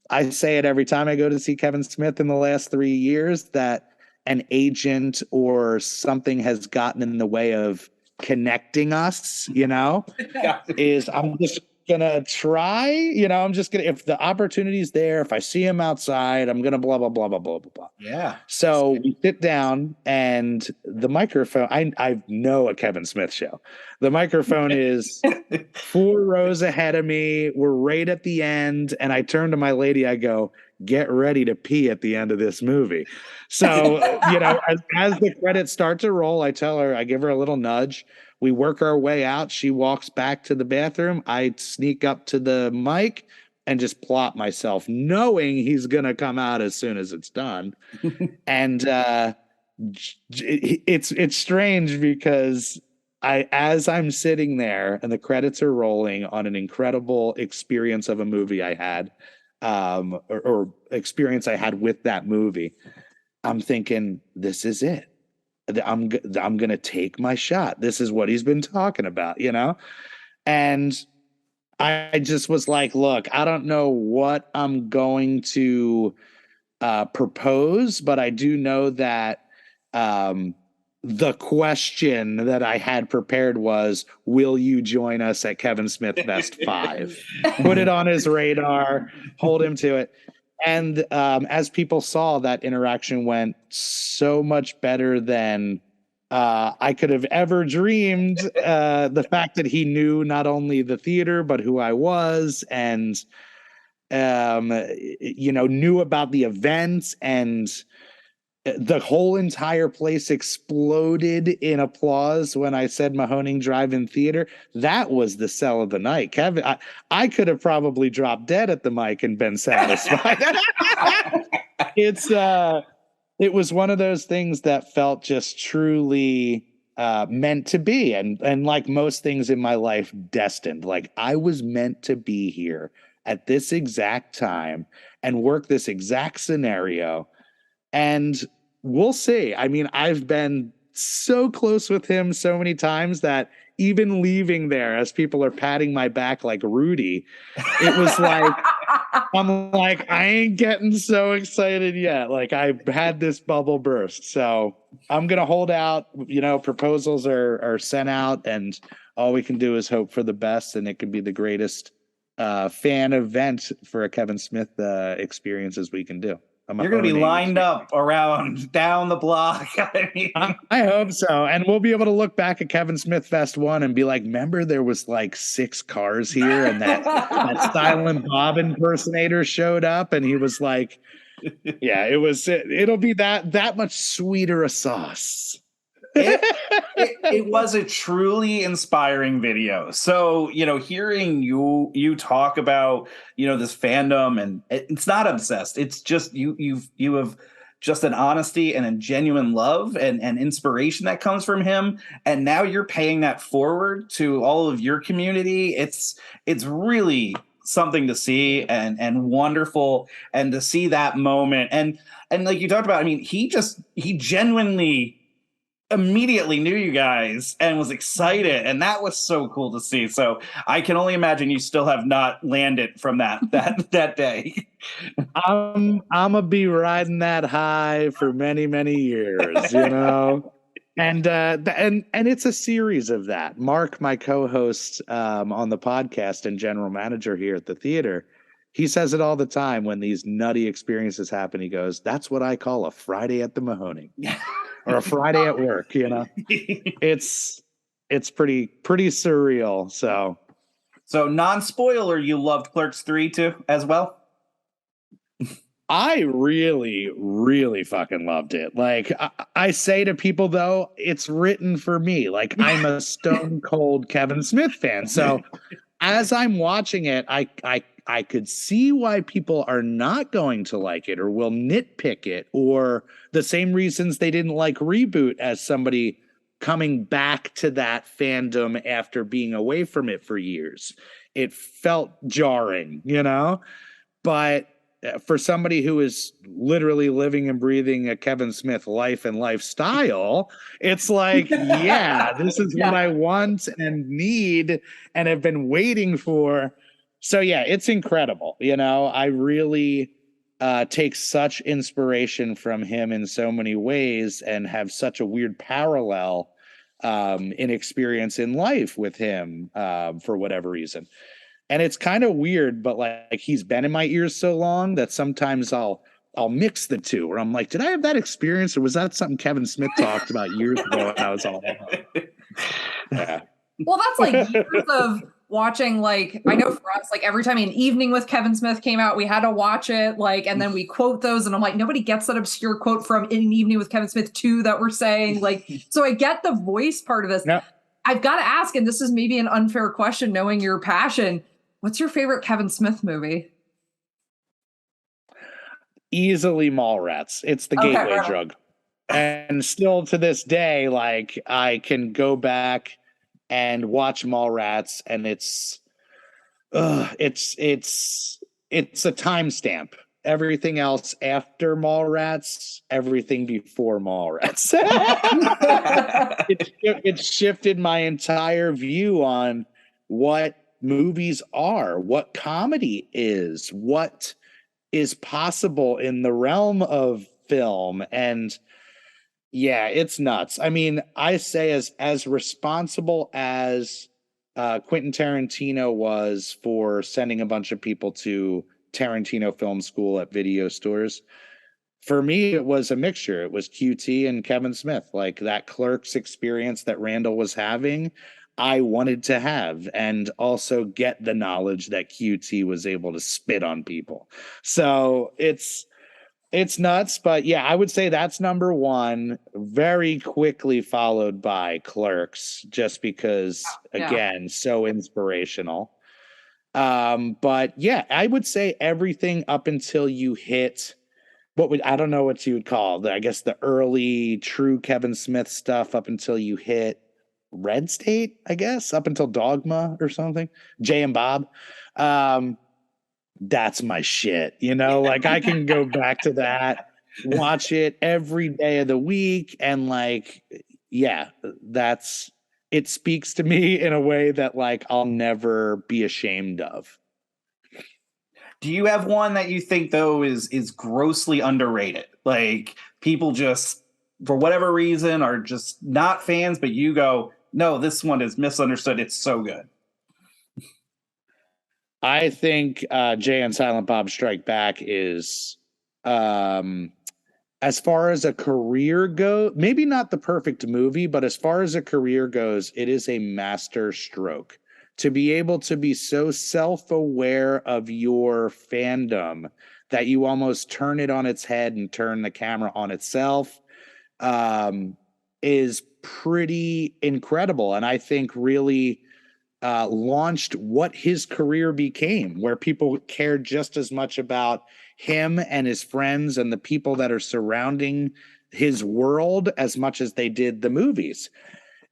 I say it every time I go to see Kevin Smith in the last 3 years, that an agent or something has gotten in the way of connecting us, is I'm just gonna try, I'm just gonna, if the opportunity's there, if I see him outside, I'm gonna blah, blah, blah, blah, blah, blah, blah. Yeah. So we sit down, and the microphone, I know a Kevin Smith show. The microphone is 4 rows ahead of me. We're right at the end. And I turn to my lady, I go, get ready to pee at the end of this movie. So, as the credits start to roll, I tell her, I give her a little nudge. We work our way out. She walks back to the bathroom. I sneak up to the mic and just plot myself, knowing he's going to come out as soon as it's done. And it's strange because as I'm sitting there and the credits are rolling on an incredible experience of a movie I had, or experience I had with that movie, I'm thinking, this is it. I'm going to take my shot. This is what he's been talking about, And I just was like, look, I don't know what I'm going to propose, but I do know that the question that I had prepared was, will you join us at Kevin Smith Fest 5? Put it on his radar, hold him to it. And as people saw, that interaction went so much better than I could have ever dreamed. The fact that he knew not only the theater, but who I was, and knew about the events, and the whole entire place exploded in applause when I said Mahoning Drive-In Theater. That was the sell of the night. Kevin, I could have probably dropped dead at the mic and been satisfied. It was one of those things that felt just truly meant to be, and like most things in my life, destined. Like I was meant to be here at this exact time and work this exact scenario. And we'll see. I mean, I've been so close with him so many times that even leaving there, as people are patting my back like Rudy, it was like, I'm like, I ain't getting so excited yet. Like I had this bubble burst. So I'm going to hold out, proposals are sent out, and all we can do is hope for the best. And it could be the greatest fan event for a Kevin Smith experience as we can do. You're going to be lined up around down the block. I mean, I hope so. And we'll be able to look back at Kevin Smith Fest 1 and be like, remember there was like 6 cars here and that Silent Bob impersonator showed up and he was like, yeah, it'll be that much sweeter a sauce. It was a truly inspiring video. So, hearing you talk about, this fandom, and it's not obsessed. It's just you have just an honesty and a genuine love and inspiration that comes from him. And now you're paying that forward to all of your community. It's really something to see and wonderful, and to see that moment. And like you talked about, I mean, he genuinely immediately knew you guys and was excited, and that was so cool to see. So I can only imagine you still have not landed from that day. I'm gonna be riding that high for many, many years, and it's a series of that. Mark, my co-host on the podcast and general manager here at the theater, he says it all the time when these nutty experiences happen. He goes, "That's what I call a Friday at the Mahoning." Or a Friday at work, It's pretty surreal. So non-spoiler, you loved Clerks 3 too, as well? I really, really fucking loved it. Like I say to people though, it's written for me. Like I'm a stone cold Kevin Smith fan. So as I'm watching it, I could see why people are not going to like it or will nitpick it, or the same reasons they didn't like Reboot as somebody coming back to that fandom after being away from it for years. It felt jarring, but for somebody who is literally living and breathing a Kevin Smith life and lifestyle, it's like, yeah, this is what I want and need and have been waiting for. So yeah, it's incredible. I really take such inspiration from him in so many ways and have such a weird parallel in experience in life with him for whatever reason. And it's kind of weird, but like he's been in my ears so long that sometimes I'll mix the two, where I'm like, did I have that experience, or was that something Kevin Smith talked about years ago when I was all yeah. Well, that's like years of watching, like, I know for us, like every time An Evening with Kevin Smith came out, we had to watch it, like, and then we quote those, and I'm like, nobody gets that obscure quote from An Evening with Kevin Smith 2 that we're saying, like, so I get the voice part of this. Yep. I've got to ask, and this is maybe an unfair question, knowing your passion, what's your favorite Kevin Smith movie? Easily Mallrats. It's the gateway drug. And still to this day, like, I can go back and watch Mallrats, and it's a timestamp. Everything else after Mallrats, everything before Mallrats. It shifted my entire view on what movies are, what comedy is, what is possible in the realm of film. And yeah, it's nuts. I mean, I say as responsible as Quentin Tarantino was for sending a bunch of people to Tarantino film school at video stores, for me, it was a mixture. It was QT and Kevin Smith. Like that Clerks experience that Randall was having, I wanted to have, and also get the knowledge that QT was able to spit on people. So it's It's nuts, but yeah, I would say that's number one, very quickly followed by Clerks, just because, Yeah. again, so inspirational. But yeah, I would say everything up until you hit I don't know what you would call I guess the early true Kevin Smith stuff up until you hit Red State, I guess, up until Dogma or something. Jay and Bob. That's my shit. Like I can go back to that, watch it every day of the week, and like, yeah, it speaks to me in a way that like I'll never be ashamed of. Do you have one that you think though is grossly underrated? Like people just for whatever reason are just not fans, but you go, no, this one is misunderstood. It's so good. I think Jay and Silent Bob Strike Back is, as far as a career goes, maybe not the perfect movie, but as far as a career goes, it is a master stroke. To be able to be so self-aware of your fandom that you almost turn it on its head and turn the camera on itself is pretty incredible. And I think really launched what his career became, where people cared just as much about him and his friends and the people that are surrounding his world as much as they did the movies.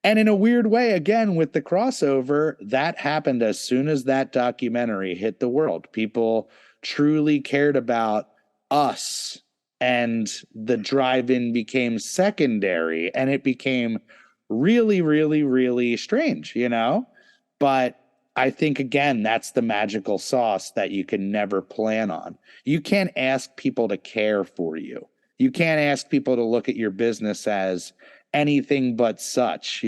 And in a weird way, again, with the crossover, that happened as soon as that documentary hit the world. People truly cared about us, and the drive-in became secondary, and it became really, really, really strange, But I think, again, that's the magical sauce that you can never plan on. You can't ask people to care for you. You can't ask people to look at your business as anything but such,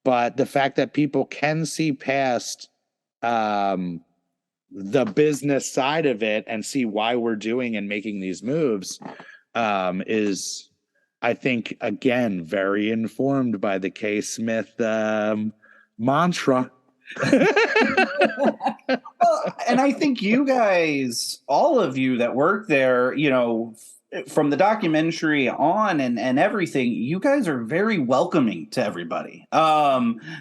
But the fact that people can see past the business side of it and see why we're doing and making these moves is, I think, again, very informed by the K. Smith mantra. Well, and I think you guys, all of you that work there, from the documentary on and everything, you guys are very welcoming to everybody.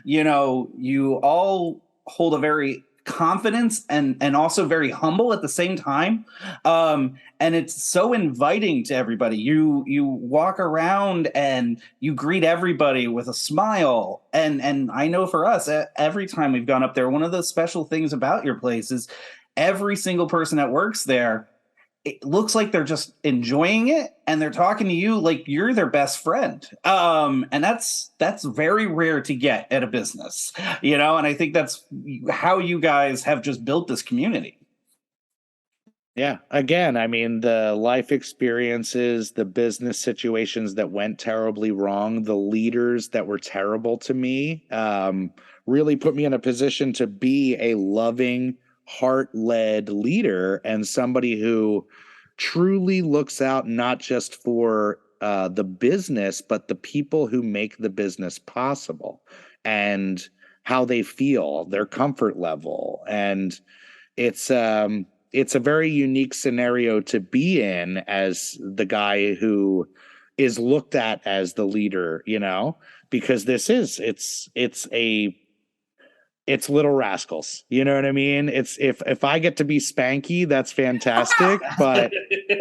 You all hold a very confidence and also very humble at the same time. And it's so inviting to everybody. You walk around and you greet everybody with a smile. And I know for us, every time we've gone up there, one of the special things about your place is every single person that works there, it looks like they're just enjoying it and they're talking to you like you're their best friend. And that's very rare to get at a business, and I think that's how you guys have just built this community. Yeah. Again, I mean, the life experiences, the business situations that went terribly wrong, the leaders that were terrible to me, really put me in a position to be a loving, heart-led leader and somebody who truly looks out not just for the business, but the people who make the business possible and how they feel, their comfort level. And it's a very unique scenario to be in as the guy who is looked at as the leader, because it's Little Rascals. You know what I mean? It's if I get to be Spanky, that's fantastic. But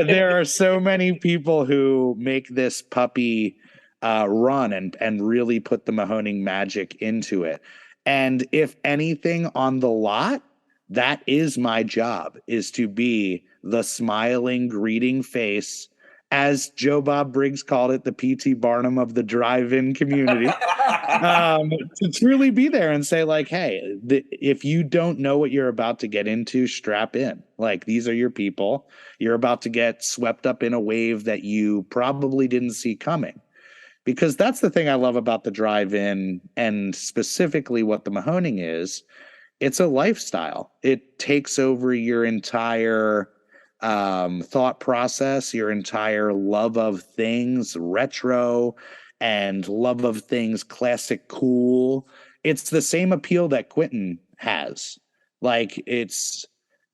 there are so many people who make this puppy run and really put the Mahoning magic into it. And if anything on the lot, that is my job, is to be the smiling, greeting face, as Joe Bob Briggs called it, the P.T. Barnum of the drive-in community, to truly be there and say, like, hey, if you don't know what you're about to get into, strap in. Like, these are your people. You're about to get swept up in a wave that you probably didn't see coming. Because that's the thing I love about the drive-in, and specifically what the Mahoning is. It's a lifestyle. It takes over your entire thought process, your entire love of things retro and love of things classic cool. It's the same appeal that Quentin has. Like,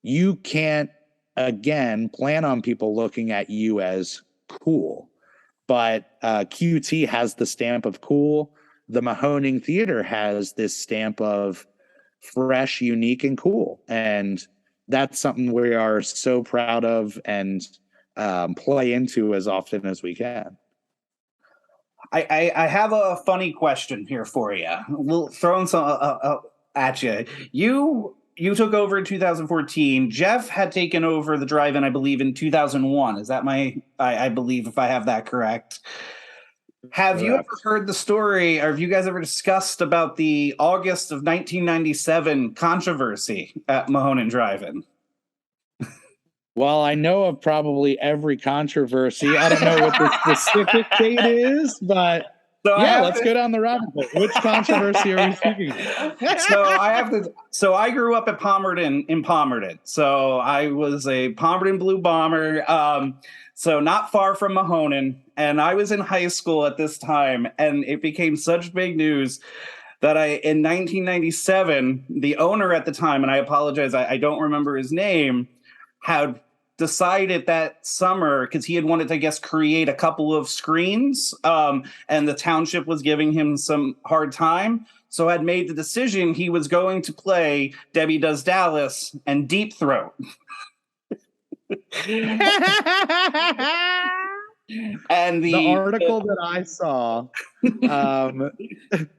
you can't again, plan on people looking at you as cool. But QT has the stamp of cool. The Mahoning Theater has this stamp of fresh, unique, and cool. And that's something we are so proud of and play into as often as we can. I have a funny question here for you. We'll throw some at you. You took over in 2014. Jeff had taken over the drive-in, I believe, in 2001. Is that I believe, if I have that correct. Have you ever heard the story, or have you guys ever discussed about the August of 1997 controversy at Mahoning Drive-In? Well, I know of probably every controversy. I don't know what the specific date is, but let's go down the rabbit hole. Which controversy are we speaking of? So I grew up at Palmerton in Palmerton. So I was a Palmerton Blue Bomber. So not far from Mahoning. And I was in high school at this time, and it became such big news that in 1997, the owner at the time, and I apologize, I don't remember his name, had decided that summer, because he had wanted to, I guess, create a couple of screens, and the township was giving him some hard time. So had made the decision he was going to play Debbie Does Dallas and Deep Throat. And the article that I saw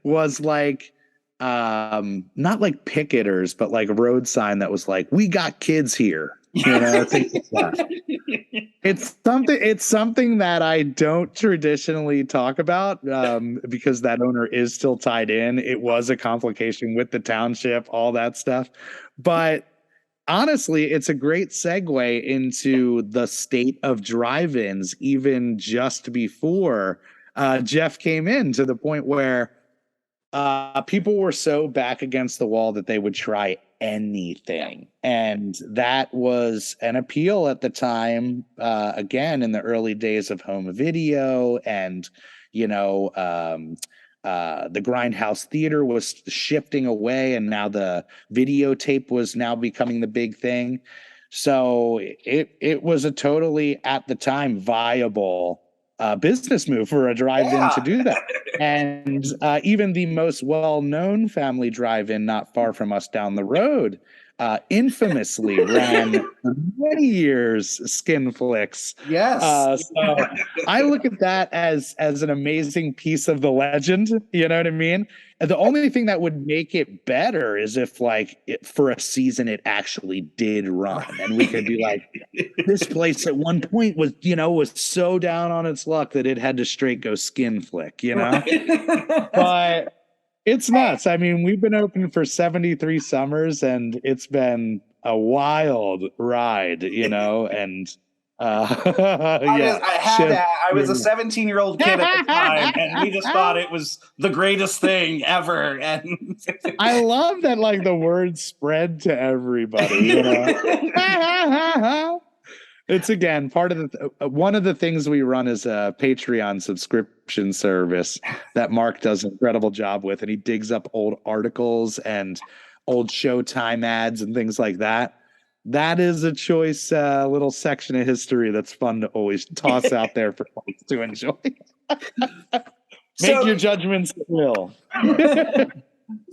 was like, not like picketers, but like a road sign that was like, "We got kids here." You know, things like that. It's something that I don't traditionally talk about because that owner is still tied in. It was a complication with the township, all that stuff. But honestly, it's a great segue into the state of drive-ins, even just before Jeff came in, to the point where people were so back against the wall that they would try anything. And that was an appeal at the time, again, in the early days of home video. And, the Grindhouse Theater was shifting away, and now the videotape was now becoming the big thing. So it was a totally, at the time, viable business move for a drive-in to do that. And even the most well-known family drive-in not far from us down the road infamously ran for many years Skin Flicks. Yes. So I look at that as an amazing piece of the legend. You know what I mean? And the only thing that would make it better is if, for a season, it actually did run, and we could be like, this place at one point was so down on its luck that it had to straight go Skin Flick, But it's nuts. I mean, we've been open for 73 summers, and it's been a wild ride, and I was a 17-year-old kid at the time, and we just thought it was the greatest thing ever. And I love that, the word spread to everybody. It's, again, part of one of the things we run is a Patreon subscription service that Mark does an incredible job with, and he digs up old articles and old Showtime ads and things like that. That is a choice little section of history that's fun to always toss out there for folks to enjoy. Make your judgments at will.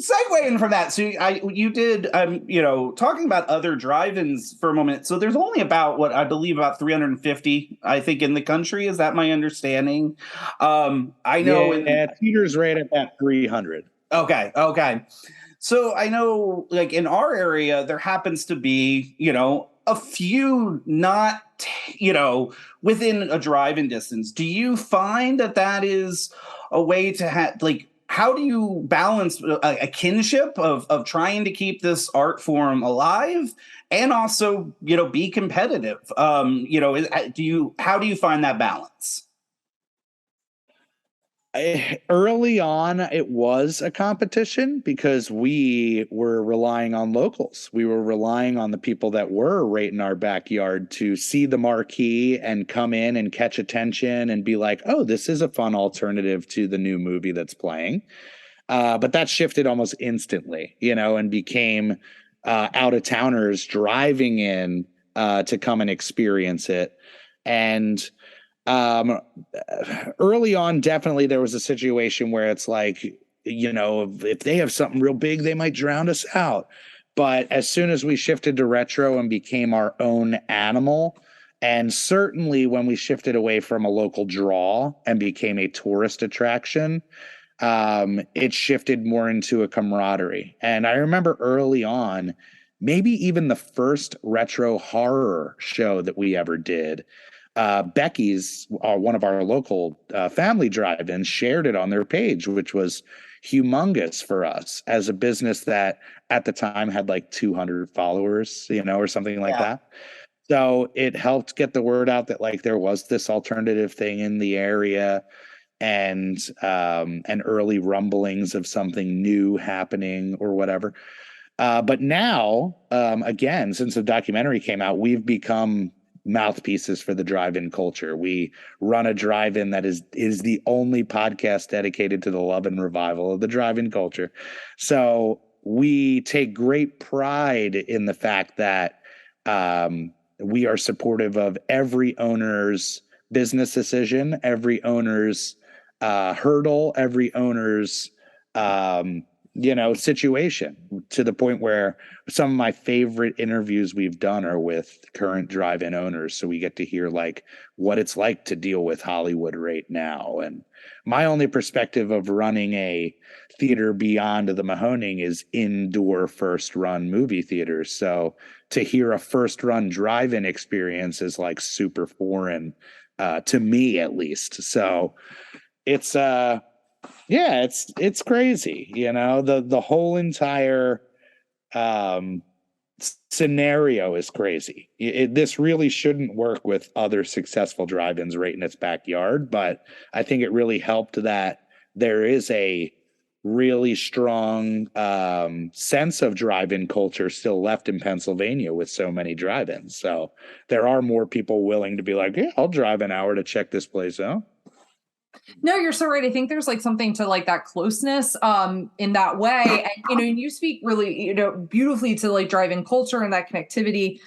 Segueing from that, so you did, talking about other drive-ins for a moment. So there's only about, what I believe, about 350, I think, in the country. Is that my understanding? I know. Peter's right at that 300. Okay. So I know, in our area, there happens to be, a few not, within a drive-in distance. Do you find that is a way to have, how do you balance a kinship of trying to keep this art form alive and also, be competitive? How do you find that balance? Early on, it was a competition because we were relying on locals. We were relying on the people that were right in our backyard to see the marquee and come in and catch attention and be like, oh, this is a fun alternative to the new movie that's playing. But that shifted almost instantly, and became out-of-towners driving in to come and experience it. And early on, definitely there was a situation where it's like, if they have something real big, they might drown us out. But as soon as we shifted to retro and became our own animal, and certainly when we shifted away from a local draw and became a tourist attraction, it shifted more into a camaraderie. And I remember early on, maybe even the first retro horror show that we ever did, Becky's, one of our local family drive-ins, shared it on their page, which was humongous for us as a business that at the time had like 200 followers, or something like that. So it helped get the word out that like there was this alternative thing in the area, and early rumblings of something new happening or whatever. But now, again, since the documentary came out, we've become mouthpieces for the drive-in culture. We run a drive-in that is the only podcast dedicated to the love and revival of the drive-in culture. So we take great pride in the fact that we are supportive of every owner's business decision, every owner's hurdle, every owner's situation, to the point where some of my favorite interviews we've done are with current drive-in owners. So we get to hear like what it's like to deal with Hollywood right now. And my only perspective of running a theater beyond the Mahoning is indoor first run movie theaters. So to hear a first run drive-in experience is like super foreign to me, at least. So it's it's crazy, the whole entire scenario is crazy. This really shouldn't work with other successful drive-ins right in its backyard, but I think it really helped that there is a really strong sense of drive-in culture still left in Pennsylvania with so many drive-ins. So there are more people willing to be like, yeah, I'll drive an hour to check this place out. No, you're so right. I think there's like something to like that closeness in that way. And, you speak really, beautifully to like drive-in culture and that connectivity.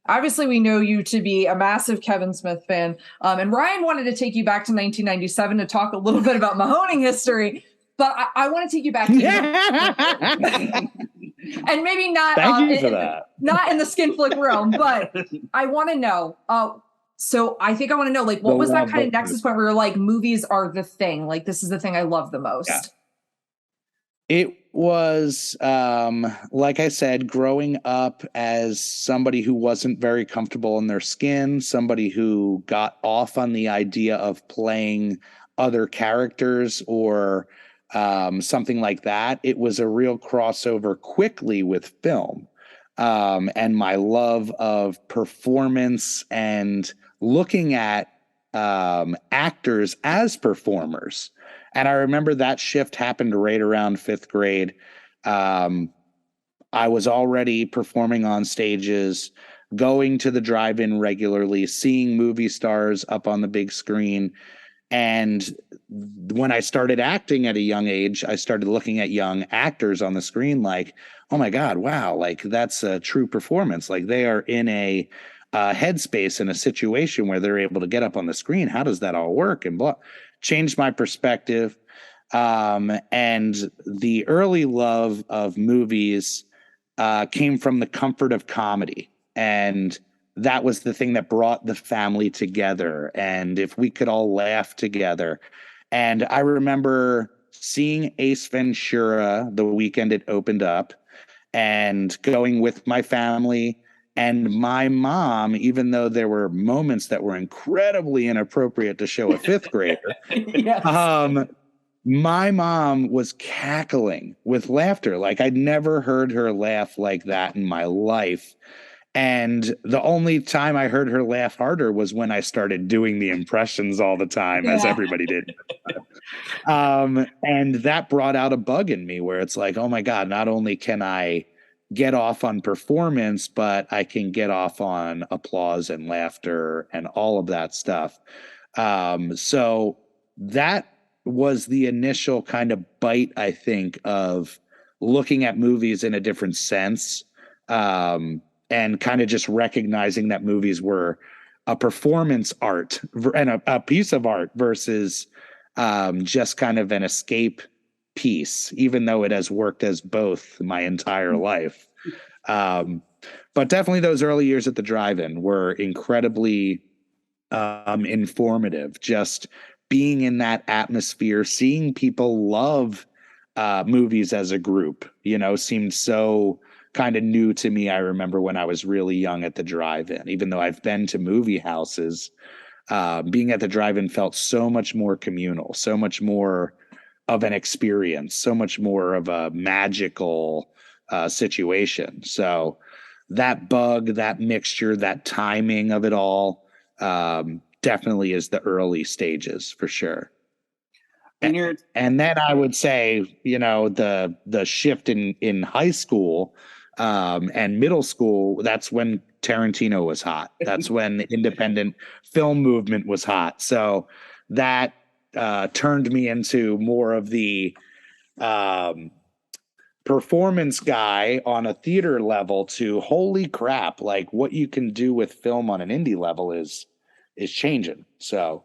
Obviously, we know you to be a massive Kevin Smith fan. And Ryan wanted to take you back to 1997 to talk a little bit about Mahoning history. But I want to take you back to and maybe not Thank you for that. Not in the skin flick realm, but I want to know. So I think I want to know, like, what was that kind of nexus point where you're like, movies are the thing? Like, this is the thing I love the most. Yeah. It was, like I said, growing up as somebody who wasn't very comfortable in their skin, somebody who got off on the idea of playing other characters or something like that. It was a real crossover quickly with film, and my love of performance and looking at actors as performers. And I remember that shift happened right around 5th grade. I was already performing on stages, going to the drive-in regularly, seeing movie stars up on the big screen. And when I started acting at a young age, I started looking at young actors on the screen like, oh my God, wow, like that's a true performance. Like they are in a headspace in a situation where they're able to get up on the screen. How does that all work? And blah. Changed my perspective. And the early love of movies came from the comfort of comedy. And that was the thing that brought the family together. And if we could all laugh together. And I remember seeing Ace Ventura the weekend it opened up and going with my family and my mom, even though there were moments that were incredibly inappropriate to show a 5th grader. Yes. My mom was cackling with laughter. Like I'd never heard her laugh like that in my life. And the only time I heard her laugh harder was when I started doing the impressions all the time, as everybody did. And that brought out a bug in me where it's like, oh my God, not only can I get off on performance, but I can get off on applause and laughter and all of that stuff. So that was the initial kind of bite, I think, of looking at movies in a different sense. and kind of just recognizing that movies were a performance art and a piece of art versus just kind of an escape piece, even though it has worked as both my entire life. But definitely those early years at the drive-in were incredibly informative. Just being in that atmosphere, seeing people love movies as a group, seemed so kind of new to me. I remember when I was really young at the drive-in, even though I've been to movie houses, being at the drive-in felt so much more communal, so much more of an experience, so much more of a magical situation. So that bug, that mixture, that timing of it all definitely is the early stages for sure. And then I would say, the shift in high school and middle school, that's when Tarantino was hot. That's when the independent film movement was hot. So that turned me into more of the performance guy on a theater level to holy crap, like what you can do with film on an indie level is changing. So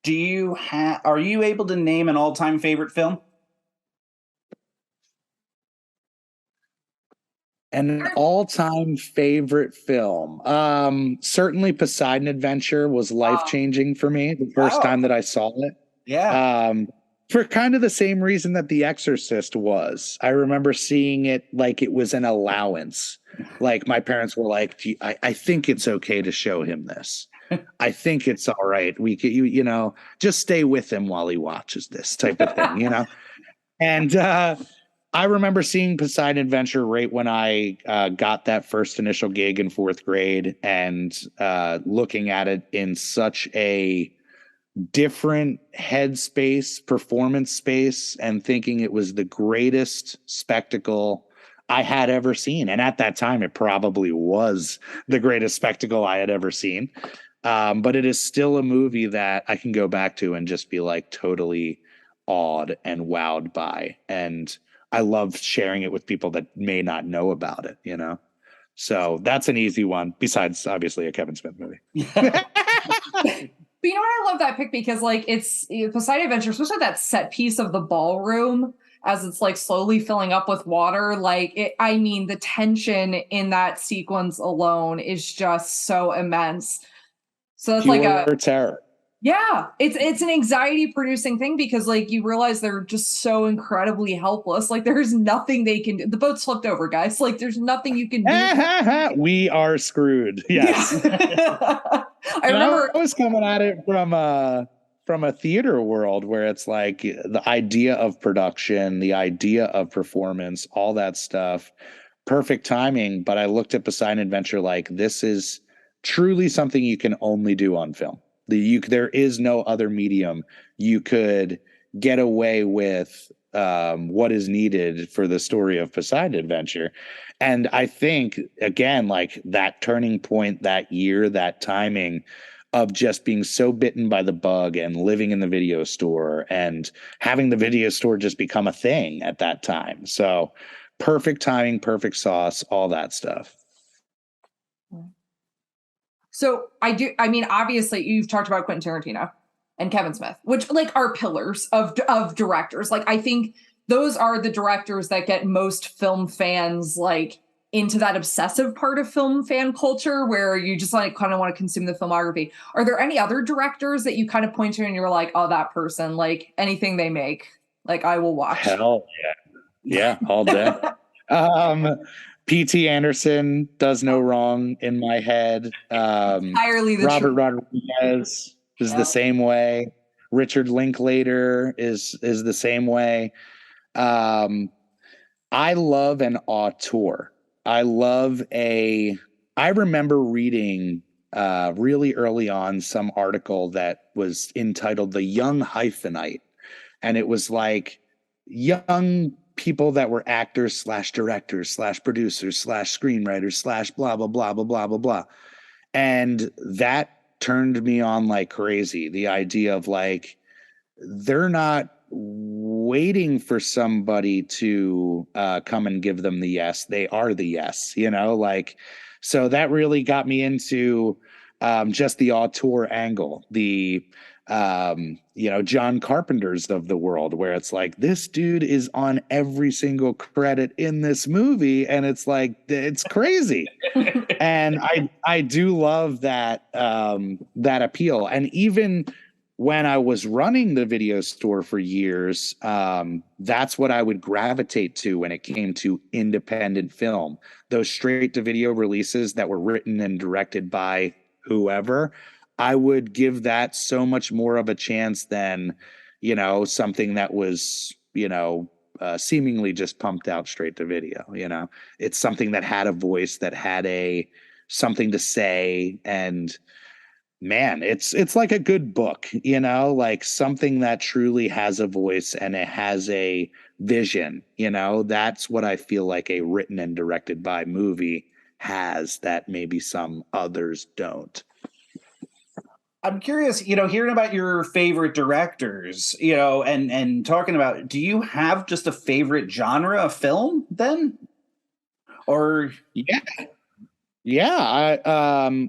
are you able to name an all-time favorite film? An all-time favorite film. Certainly Poseidon Adventure was life-changing for me the first time that I saw it. Yeah. For kind of the same reason that The Exorcist was. I remember seeing it like it was an allowance. Like my parents were like, I think it's okay to show him this. I think it's all right. We could, just stay with him while he watches this type of thing, And I remember seeing Poseidon Adventure right when I got that first initial gig in 4th grade and looking at it in such a different headspace, performance space, and thinking it was the greatest spectacle I had ever seen. And at that time, it probably was the greatest spectacle I had ever seen. But it is still a movie that I can go back to and just be like totally awed and wowed by. And I love sharing it with people that may not know about it, So that's an easy one, besides obviously a Kevin Smith movie. But you know what? I love that pick because, like, it's Poseidon Adventure, especially that set piece of the ballroom as it's like slowly filling up with water. Like, the tension in that sequence alone is just so immense. So it's like a terror. Yeah, it's an anxiety producing thing because like you realize they're just so incredibly helpless. Like there's nothing they can do. The boat slipped over, guys. Like there's nothing you can do. We are screwed. Yes. Yeah. I remember I was coming at it from a theater world where it's like the idea of production, the idea of performance, all that stuff, perfect timing. But I looked at Poseidon Adventure like this is truly something you can only do on film. There is no other medium you could get away with what is needed for the story of Poseidon Adventure. And I think, again, like that turning point that year, that timing of just being so bitten by the bug and living in the video store and having the video store just become a thing at that time. So perfect timing, perfect sauce, all that stuff. So obviously you've talked about Quentin Tarantino and Kevin Smith, which like are pillars of directors. Like I think those are the directors that get most film fans like into that obsessive part of film fan culture where you just like kind of want to consume the filmography. Are there any other directors that you kind of point to and you're like, oh, that person, like anything they make, like I will watch? Hell yeah. Yeah, all day. P.T. Anderson does no wrong in my head. Entirely the Robert Rodriguez is the same way. Richard Linklater is the same way. I love an auteur. I remember reading really early on some article that was entitled The Young Hyphenate. And it was like young people that were actors / directors / producers / screenwriters / blah, blah, blah, blah, blah, blah, blah. And that turned me on like crazy. The idea of like, they're not waiting for somebody to come and give them the yes. They are the yes, like, so that really got me into just the auteur angle, the John Carpenter's of the world, where it's like, this dude is on every single credit in this movie, and it's like, it's crazy. And I do love that that appeal. And even when I was running the video store for years, that's what I would gravitate to when it came to independent film. Those straight to video releases that were written and directed by whoever, I would give that so much more of a chance than, something that was, seemingly just pumped out straight to video. It's something that had a voice, that had something to say. And man, it's like a good book, like something that truly has a voice and it has a vision. That's what I feel like a written and directed by movie has that maybe some others don't. I'm curious, hearing about your favorite directors, and talking about, do you have just a favorite genre of film then? Or yeah,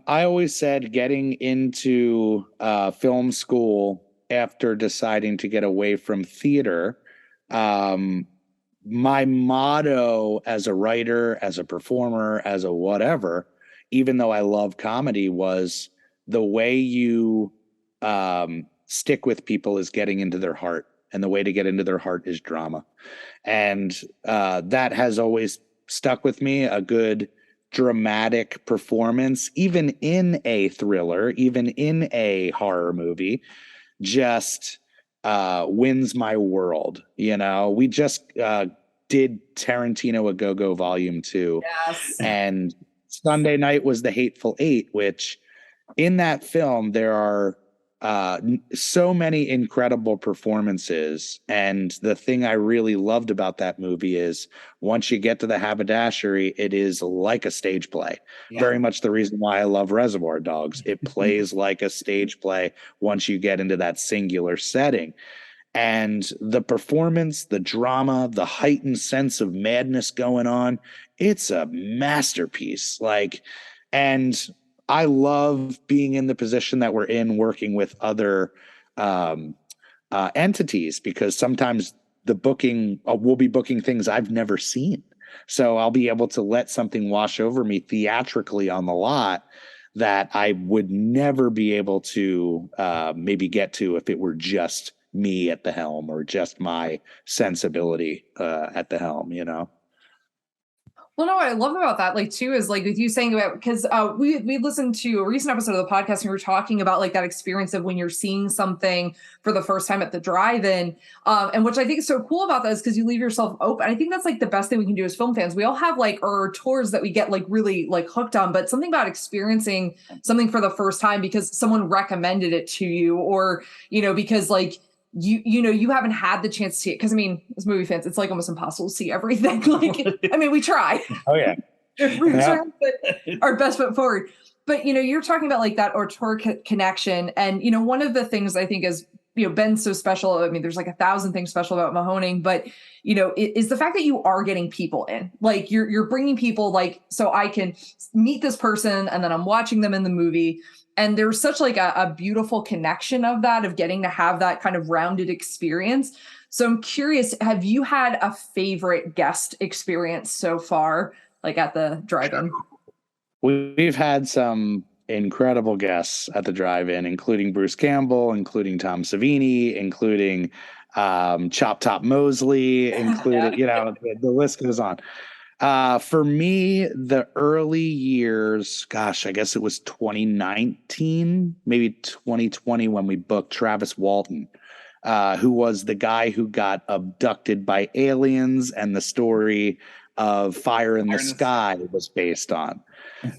I always said getting into film school after deciding to get away from theater, my motto as a writer, as a performer, as a whatever, even though I love comedy, was the way you stick with people is getting into their heart. And the way to get into their heart is drama. And that has always stuck with me. A good dramatic performance, even in a thriller, even in a horror movie, just wins my world. We just did Tarantino A Go-Go Volume 2. Yes. And Sunday night was The Hateful Eight, which in that film, there are so many incredible performances. And the thing I really loved about that movie is once you get to the haberdashery, it is like a stage play. Yeah. Very much the reason why I love Reservoir Dogs. It plays like a stage play once you get into that singular setting. And the performance, the drama, the heightened sense of madness going on, it's a masterpiece. And I love being in the position that we're in, working with other entities, because sometimes the booking, we'll be booking things I've never seen. So I'll be able to let something wash over me theatrically on the lot that I would never be able to maybe get to if it were just me at the helm or just my sensibility at the helm, Well, no, what I love about that, too, is with you saying about, because we listened to a recent episode of the podcast and we were talking about that experience of when you're seeing something for the first time at the drive-in, and which I think is so cool about that is because you leave yourself open. I think that's the best thing we can do as film fans. We all have our tours that we get really hooked on, but something about experiencing something for the first time because someone recommended it to you, or because you haven't had the chance to see it. Because as movie fans, it's almost impossible to see everything. We try. Oh yeah. We try to put our best foot forward. But you're talking about that auteur connection. And one of the things I think is been so special. There's 1,000 things special about Mahoning, but is the fact that you are getting people in. You're bringing people so I can meet this person and then I'm watching them in the movie. And there's such a beautiful connection of that, of getting to have that kind of rounded experience. So I'm curious, have you had a favorite guest experience so far, at the drive-in? We've had some incredible guests at the drive-in, including Bruce Campbell, including Tom Savini, including Chop Top Mosley, including, the list goes on. For me, the early years, gosh, I guess it was 2019, maybe 2020 when we booked Travis Walton, who was the guy who got abducted by aliens and the story of Fire in the Sky was based on.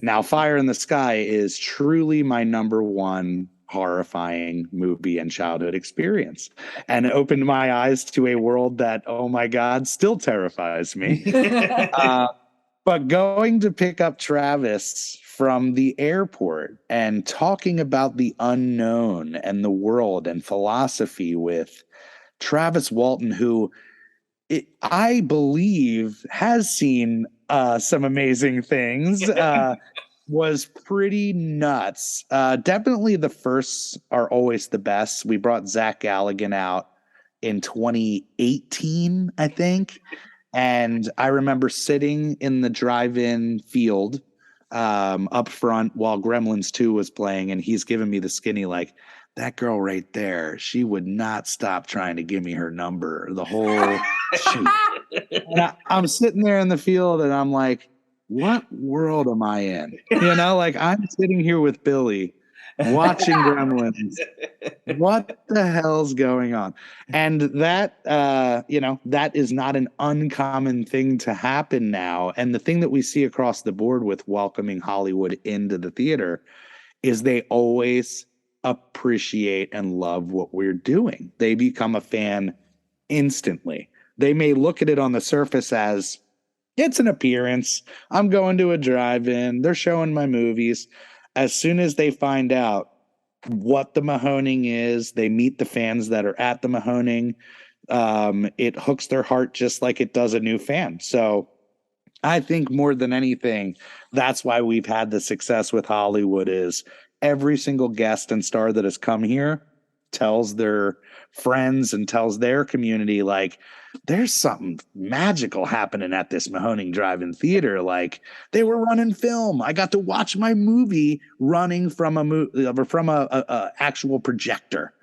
Now, Fire in the Sky is truly my number one horrifying movie and childhood experience, and it opened my eyes to a world that, oh my God, still terrifies me. But going to pick up Travis from the airport and talking about the unknown and the world and philosophy with Travis Walton, who I believe has seen some amazing things, was pretty nuts. Definitely the firsts are always the best. We brought Zach Galligan out in 2018, I think. And I remember sitting in the drive-in field up front while Gremlins 2 was playing, and he's giving me the skinny like, that girl right there, she would not stop trying to give me her number the whole shoot. And I'm sitting there in the field and I'm like, what world am I in? You know, like I'm sitting here with Billy watching Gremlins. What the hell's going on? And that, that is not an uncommon thing to happen now. And the thing that we see across the board with welcoming Hollywood into the theater is they always appreciate and love what we're doing. They become a fan instantly. They may look at it on the surface as it's an appearance. I'm going to a drive-in. They're showing my movies. As soon as they find out what the Mahoning is, they meet the fans that are at the Mahoning. It hooks their heart just like it does a new fan. So I think more than anything, that's why we've had the success with Hollywood is every single guest and star that has come here tells their friends and tells their community, like, there's something magical happening at this Mahoning Drive-In Theater. Like, they were running film. I got to watch my movie running from a actual projector.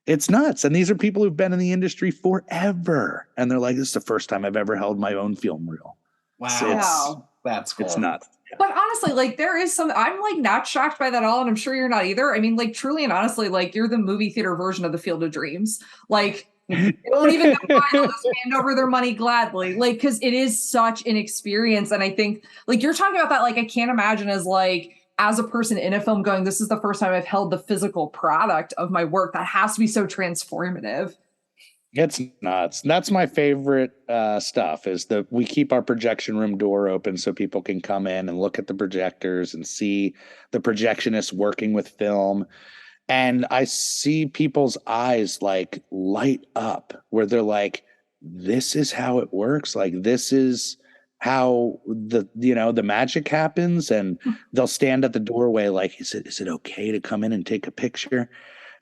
It's nuts. And these are people who've been in the industry forever. And they're like, this is the first time I've ever held my own film reel. Wow. That's cool. It's nuts. But honestly, like there is some, I'm like not shocked by that at all. And I'm sure you're not either. I mean, like truly and honestly, like you're the movie theater version of the Field of Dreams. Like they don't even know why they'll just hand over their money gladly. Like, cause it is such an experience. And I think like you're talking about that, like I can't imagine as a person in a film going, this is the first time I've held the physical product of my work. That has to be so transformative. It's nuts. That's my favorite stuff is that we keep our projection room door open so people can come in and look at the projectors and see the projectionists working with film. And I see people's eyes like light up where they're like, this is how it works. Like, this is how the magic happens. And they'll stand at the doorway like, is it okay to come in and take a picture?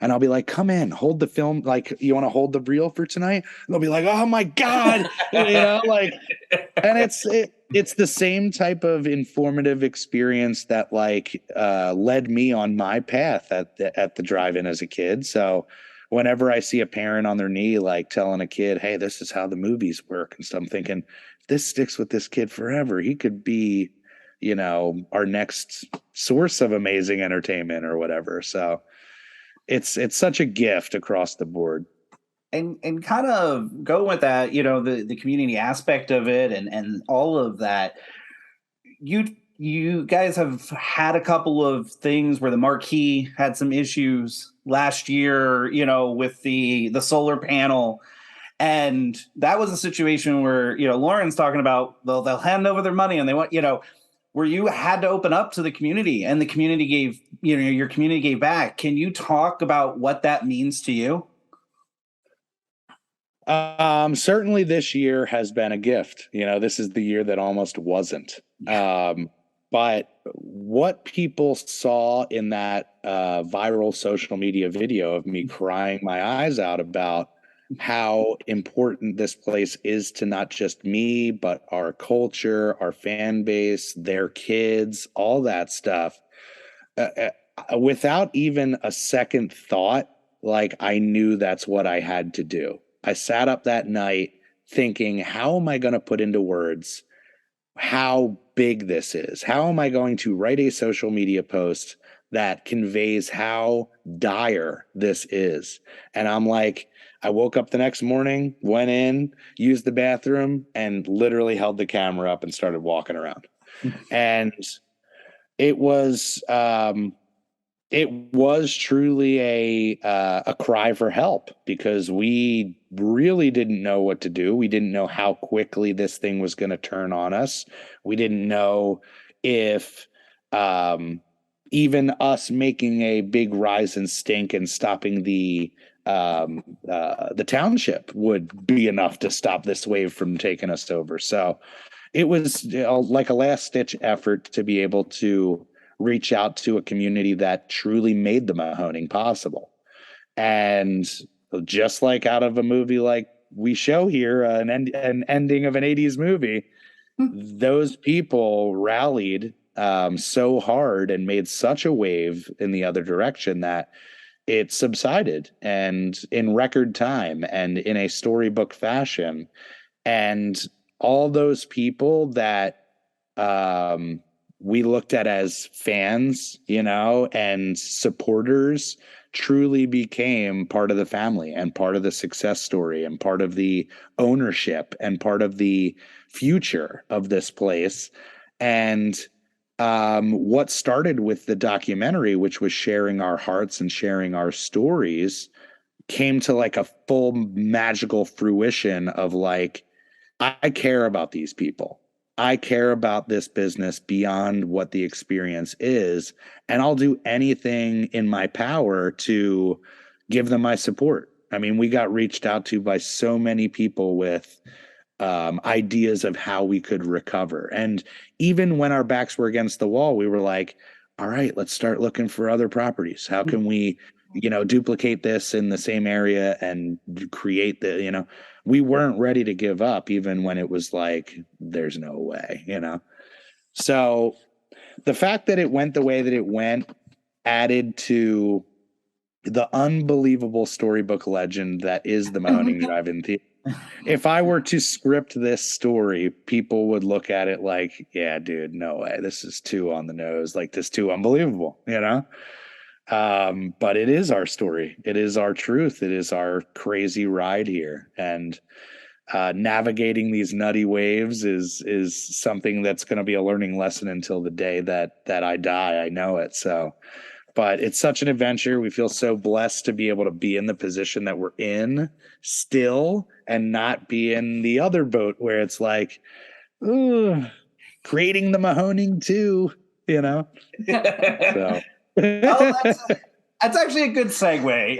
And I'll be like, come in, hold the film. Like, you want to hold the reel for tonight? And they'll be like, oh my God. And it's the same type of informative experience that led me on my path at the drive-in as a kid. So whenever I see a parent on their knee, like telling a kid, hey, this is how the movies work. And so I'm thinking, if this sticks with this kid forever, he could be, our next source of amazing entertainment or whatever. So it's such a gift across the board. And kind of go with that, the community aspect of it and all of that. You guys have had a couple of things where the marquee had some issues last year, with the solar panel. And that was a situation where, Lauren's talking about they'll hand over their money and they want, where you had to open up to the community and the community gave, your community gave back. Can you talk about what that means to you? Certainly this year has been a gift. This is the year that almost wasn't. But what people saw in that viral social media video of me crying my eyes out about how important this place is to not just me, but our culture, our fan base, their kids, all that stuff. Without even a second thought, I knew that's what I had to do. I sat up that night thinking, how am I going to put into words how big this is? How am I going to write a social media post that conveys how dire this is? And I'm like, I woke up the next morning, went in, used the bathroom, and literally held the camera up and started walking around. And it was truly a cry for help because we really didn't know what to do. We didn't know how quickly this thing was going to turn on us. We didn't know if even us making a big rise in stink and stopping the the township would be enough to stop this wave from taking us over. So it was like a last ditch effort to be able to reach out to a community that truly made the Mahoning possible. And just like out of a movie like we show here, an ending of an 80s movie, those people rallied so hard and made such a wave in the other direction that it subsided, and in record time and in a storybook fashion. And all those people that we looked at as fans, and supporters truly became part of the family and part of the success story and part of the ownership and part of the future of this place. And what started with the documentary, which was sharing our hearts and sharing our stories, came to like a full magical fruition of like, I care about these people. I care about this business beyond what the experience is, and I'll do anything in my power to give them my support. I mean, we got reached out to by so many people with ideas of how we could recover. And even when our backs were against the wall, we were like, all right, let's start looking for other properties. How can we, duplicate this in the same area and create we weren't ready to give up even when it was like, there's no way, So the fact that it went the way that it went added to the unbelievable storybook legend that is the Mahoning Drive-In Theater. If I were to script this story, people would look at it like, yeah, dude, no way. This is too on the nose. Like, this too unbelievable, But it is our story. It is our truth. It is our crazy ride here. And navigating these nutty waves is something that's going to be a learning lesson until the day that I die. I know it. So, but it's such an adventure. We feel so blessed to be able to be in the position that we're in still and not be in the other boat where it's like, ooh, creating the Mahoning too, So. Oh, that's actually a good segue.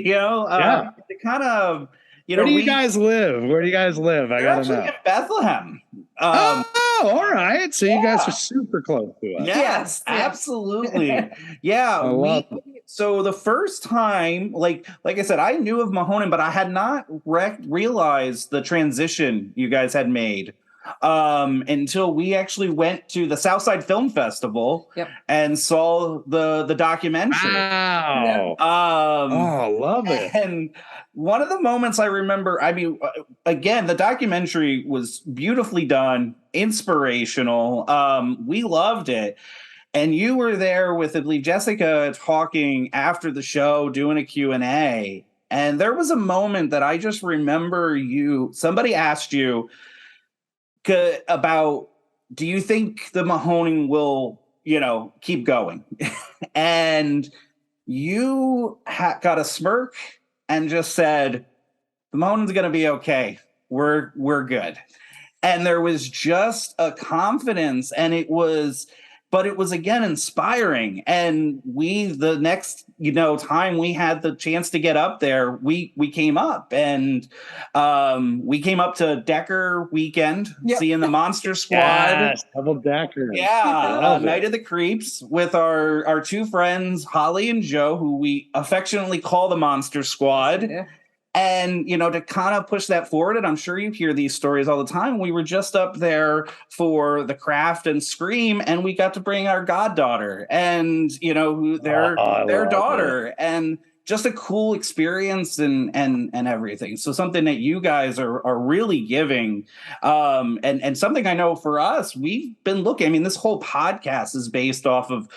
Yeah. To kind of, where do you guys live? Where do you guys live? I gotta know. In Bethlehem. All right. So you guys are super close to us. Yes, absolutely. Yeah. I love it. So the first time, like I said, I knew of Mahoning, but I had not realized the transition you guys had made until we actually went to the Southside Film Festival and saw the documentary. Wow. Love it. And one of the moments I remember, again, the documentary was beautifully done, inspirational. We loved it. And you were there with, I believe, Jessica talking after the show, doing a Q&A. And there was a moment that I just remember somebody asked you about, do you think the Mahoning will, keep going? And you got a smirk and just said, the Mahoning's going to be okay. We're good. And there was just a confidence, and it was again inspiring. And the next time we had the chance to get up there, we came up, and we came up to Decker weekend, seeing the Monster Squad. Yes, double Decker. Yeah, Night of the Creeps with our two friends, Holly and Joe, who we affectionately call the Monster Squad. Yeah. And, to kind of push that forward, and I'm sure you hear these stories all the time. We were just up there for the Craft and Scream, and we got to bring our goddaughter and, their daughter, and just a cool experience and everything. So something that you guys are really giving, and something I know for us, we've been looking. This whole podcast is based off of,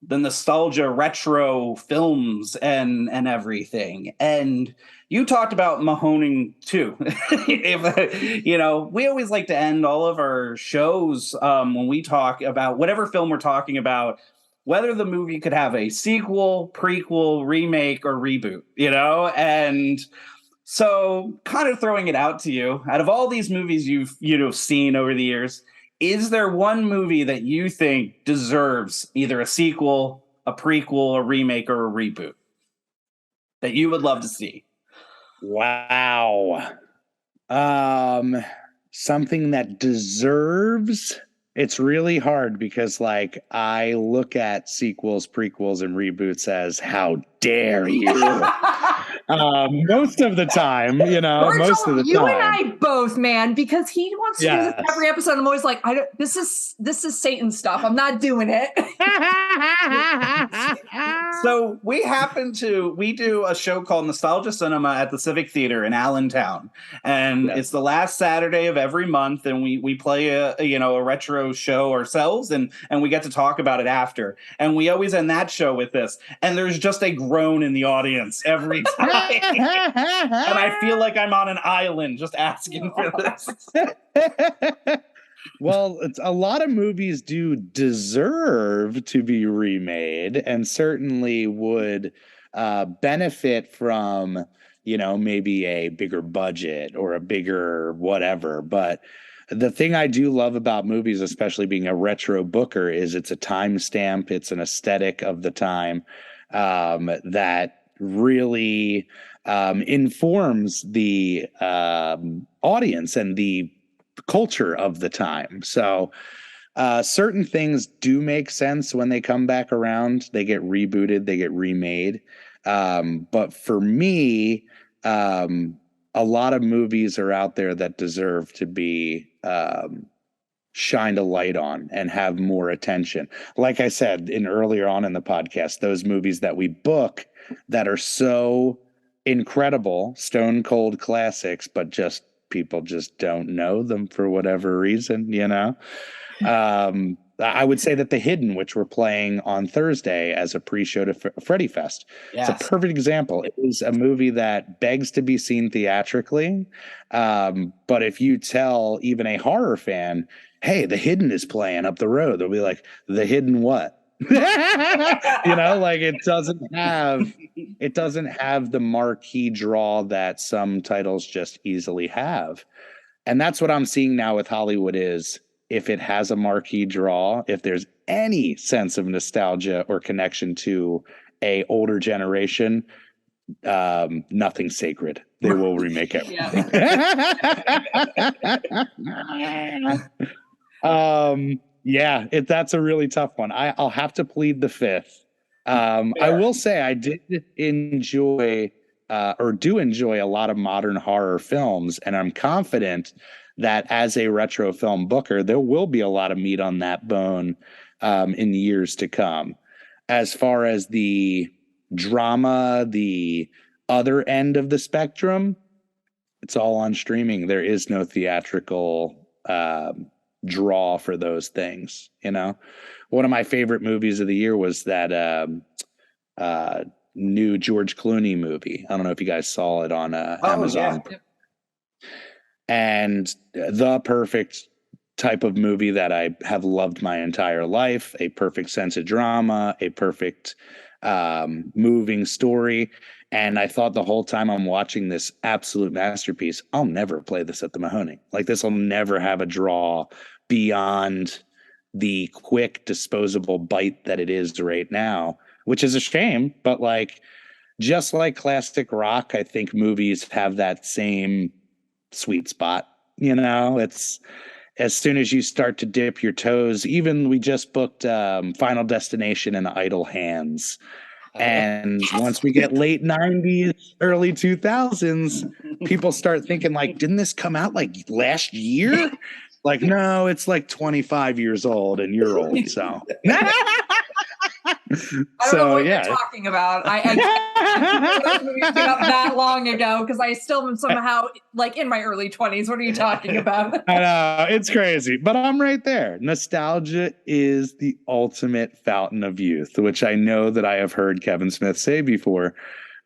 the nostalgia retro films and everything. And you talked about Mahoning too. We always like to end all of our shows when we talk about whatever film we're talking about, whether the movie could have a sequel, prequel, remake, or reboot, and so kind of throwing it out to you, out of all these movies you've seen over the years, is there one movie that you think deserves either a sequel, a prequel, a remake, or a reboot? that you would love to see? Wow. Something that deserves. It's really hard because, like, I look at sequels, prequels, and reboots as how dare you. Most of the time, Virgil, most of the you time. and I both, man, because he wants to do this Yes. every episode. I'm always like, this is Satan stuff. I'm not doing it. So we do a show called Nostalgia Cinema at the Civic Theater in Allentown, and it's the last Saturday of every month, and we play a retro show ourselves, and we get to talk about it after, and we always end that show with this, and there's just a groan in the audience every time, and I feel like I'm on an island just asking for this. Well, a lot of movies do deserve to be remade and certainly would benefit from, maybe a bigger budget or a bigger whatever. But the thing I do love about movies, especially being a retro booker, is it's a timestamp. It's an aesthetic of the time that really informs the audience and the culture of the time. So certain things do make sense when they come back around. They get rebooted, they get remade. But for me, a lot of movies are out there that deserve to be shined a light on and have more attention. Like I said earlier on in the podcast, those movies that we book that are so incredible, stone cold classics, but people just don't know them for whatever reason, I would say that The Hidden, which we're playing on Thursday as a pre-show to Freddy Fest, it's a perfect example. It is a movie that begs to be seen theatrically, but if you tell even a horror fan, hey, The Hidden is playing up the road, they'll be like, The Hidden what? Like it doesn't have the marquee draw that some titles just easily have. And that's what I'm seeing now with Hollywood is if it has a marquee draw, if there's any sense of nostalgia or connection to a older generation, nothing's sacred. They will remake everything. That's a really tough one. I'll have to plead the fifth. I will say I did enjoy or do enjoy a lot of modern horror films, and I'm confident that as a retro film booker, there will be a lot of meat on that bone in years to come. As far as the drama, the other end of the spectrum, it's all on streaming. There is no theatrical draw for those things. One of my favorite movies of the year was that new George Clooney movie. I don't know if you guys saw it on Amazon. Yeah. And the perfect type of movie that I have loved my entire life, a perfect sense of drama, a perfect moving story. And I thought the whole time I'm watching this absolute masterpiece, I'll never play this at the Mahoning. Like, this will never have a draw beyond the quick disposable bite that it is right now, which is a shame. But like, just like classic rock, I think movies have that same sweet spot. It's as soon as you start to dip your toes, even we just booked Final Destination and Idle Hands. And once we get late 90s, early 2000s, people start thinking like, didn't this come out like last year? Like, no, it's like 25 years old and you're old. So I don't know what you're talking about. I movies came out that long ago because I still am somehow like in my early 20s. What are you talking about? I know, it's crazy, but I'm right there. Nostalgia is the ultimate fountain of youth, which I know that I have heard Kevin Smith say before.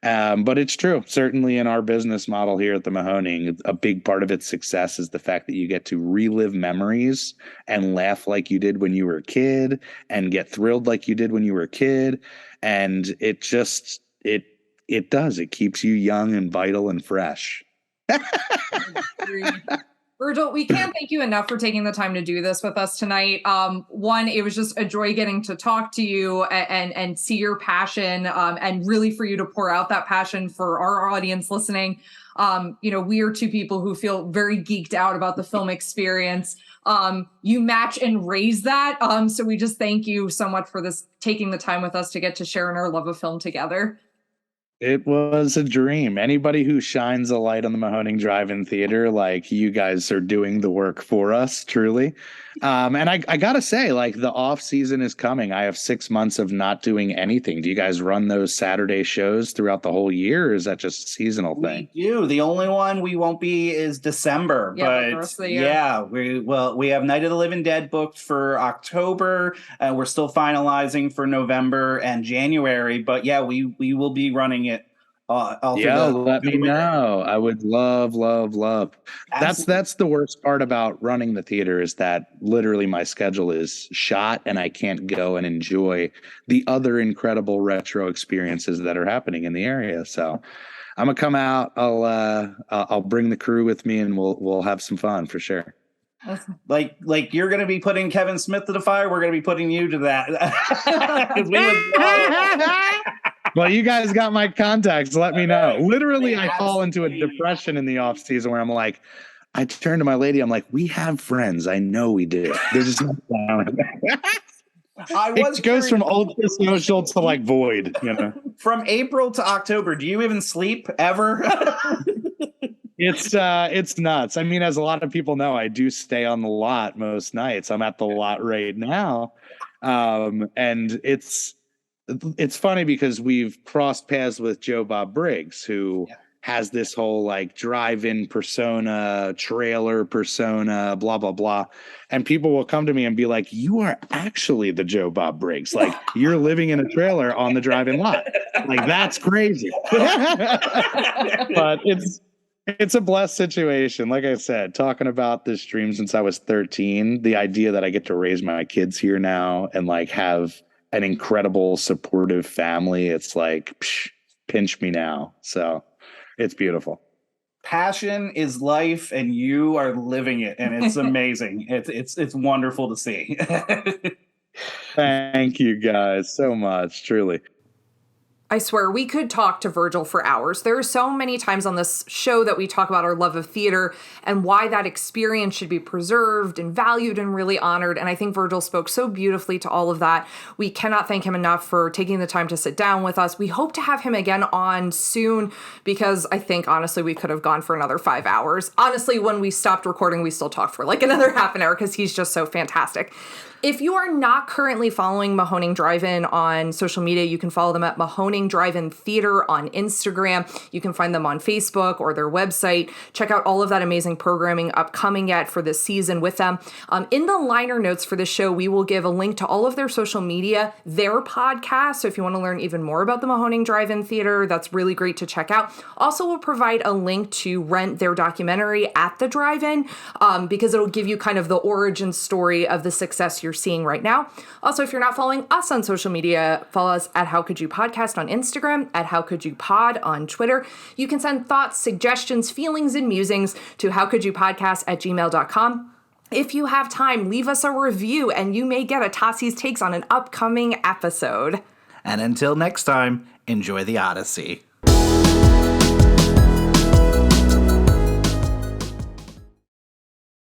But it's true. Certainly in our business model here at the Mahoning, a big part of its success is the fact that you get to relive memories and laugh like you did when you were a kid and get thrilled like you did when you were a kid. And it just, it does. It keeps you young and vital and fresh. Virgil, we can't thank you enough for taking the time to do this with us tonight. One, it was just a joy getting to talk to you and see your passion, and really for you to pour out that passion for our audience listening. We are two people who feel very geeked out about the film experience. You match and raise that. So we just thank you so much for this, taking the time with us to get to share in our love of film together. It was a dream. Anybody who shines a light on the Mahoning Drive-In Theater, like, you guys are doing the work for us, truly. And I gotta say, like, the off season is coming. I have 6 months of not doing anything. Do you guys run those Saturday shows throughout the whole year, or is that just a seasonal thing? We do. The only one we won't be is December. Yeah, the rest of the year. Yeah, we have Night of the Living Dead booked for October, and we're still finalizing for November and January. But yeah, we will be running it. Let me know. I would love. That's the worst part about running the theater, is that literally my schedule is shot and I can't go and enjoy the other incredible retro experiences that are happening in the area. So I'm gonna come out. I'll bring the crew with me, and we'll have some fun for sure. Like you're going to be putting Kevin Smith to the fire. We're going to be putting you to that. Well, you guys got my contacts. Let me know. Literally, I fall into a depression in the off season where I'm like, I turn to my lady. I'm like, we have friends. I know we do. They're just not down. It goes from ultra social to like void, From April to October, do you even sleep ever? It's nuts. I mean, as a lot of people know, I do stay on the lot most nights. I'm at the lot right now. And it's funny because we've crossed paths with Joe Bob Briggs, who has this whole like drive-in persona, trailer persona, blah, blah, blah. And people will come to me and be like, you are actually the Joe Bob Briggs. Like, you're living in a trailer on the drive-in lot. Like, that's crazy. But it's a blessed situation. Like I said, talking about this dream since I was 13, the idea that I get to raise my kids here now and like have an incredible supportive family, it's like, pinch me now. So it's beautiful. Passion is life, and you are living it, and it's amazing. It's wonderful to see. Thank you guys so much, truly. I swear, we could talk to Virgil for hours. There are so many times on this show that we talk about our love of theater and why that experience should be preserved and valued and really honored. And I think Virgil spoke so beautifully to all of that. We cannot thank him enough for taking the time to sit down with us. We hope to have him again on soon, because I think, honestly, we could have gone for another 5 hours. Honestly, when we stopped recording, we still talked for like another half an hour because he's just so fantastic. If you are not currently following Mahoning Drive-In on social media, you can follow them at Mahoning Drive-In Theater on Instagram. You can find them on Facebook or their website. Check out all of that amazing programming upcoming yet for this season with them. In the liner notes for the show, we will give a link to all of their social media, their podcast. So if you want to learn even more about the Mahoning Drive-In Theater, that's really great to check out. Also, we'll provide a link to rent their documentary at the drive-in, because it'll give you kind of the origin story of the success you're seeing right now. Also, if you're not following us on social media, follow us at How Could You Podcast on Instagram, at How Could You Pod on Twitter. You can send thoughts, suggestions, feelings, and musings to howcouldyoupodcast@gmail.com. If you have time, leave us a review and you may get a Tossi's Takes on an upcoming episode. And until next time, enjoy the Odyssey.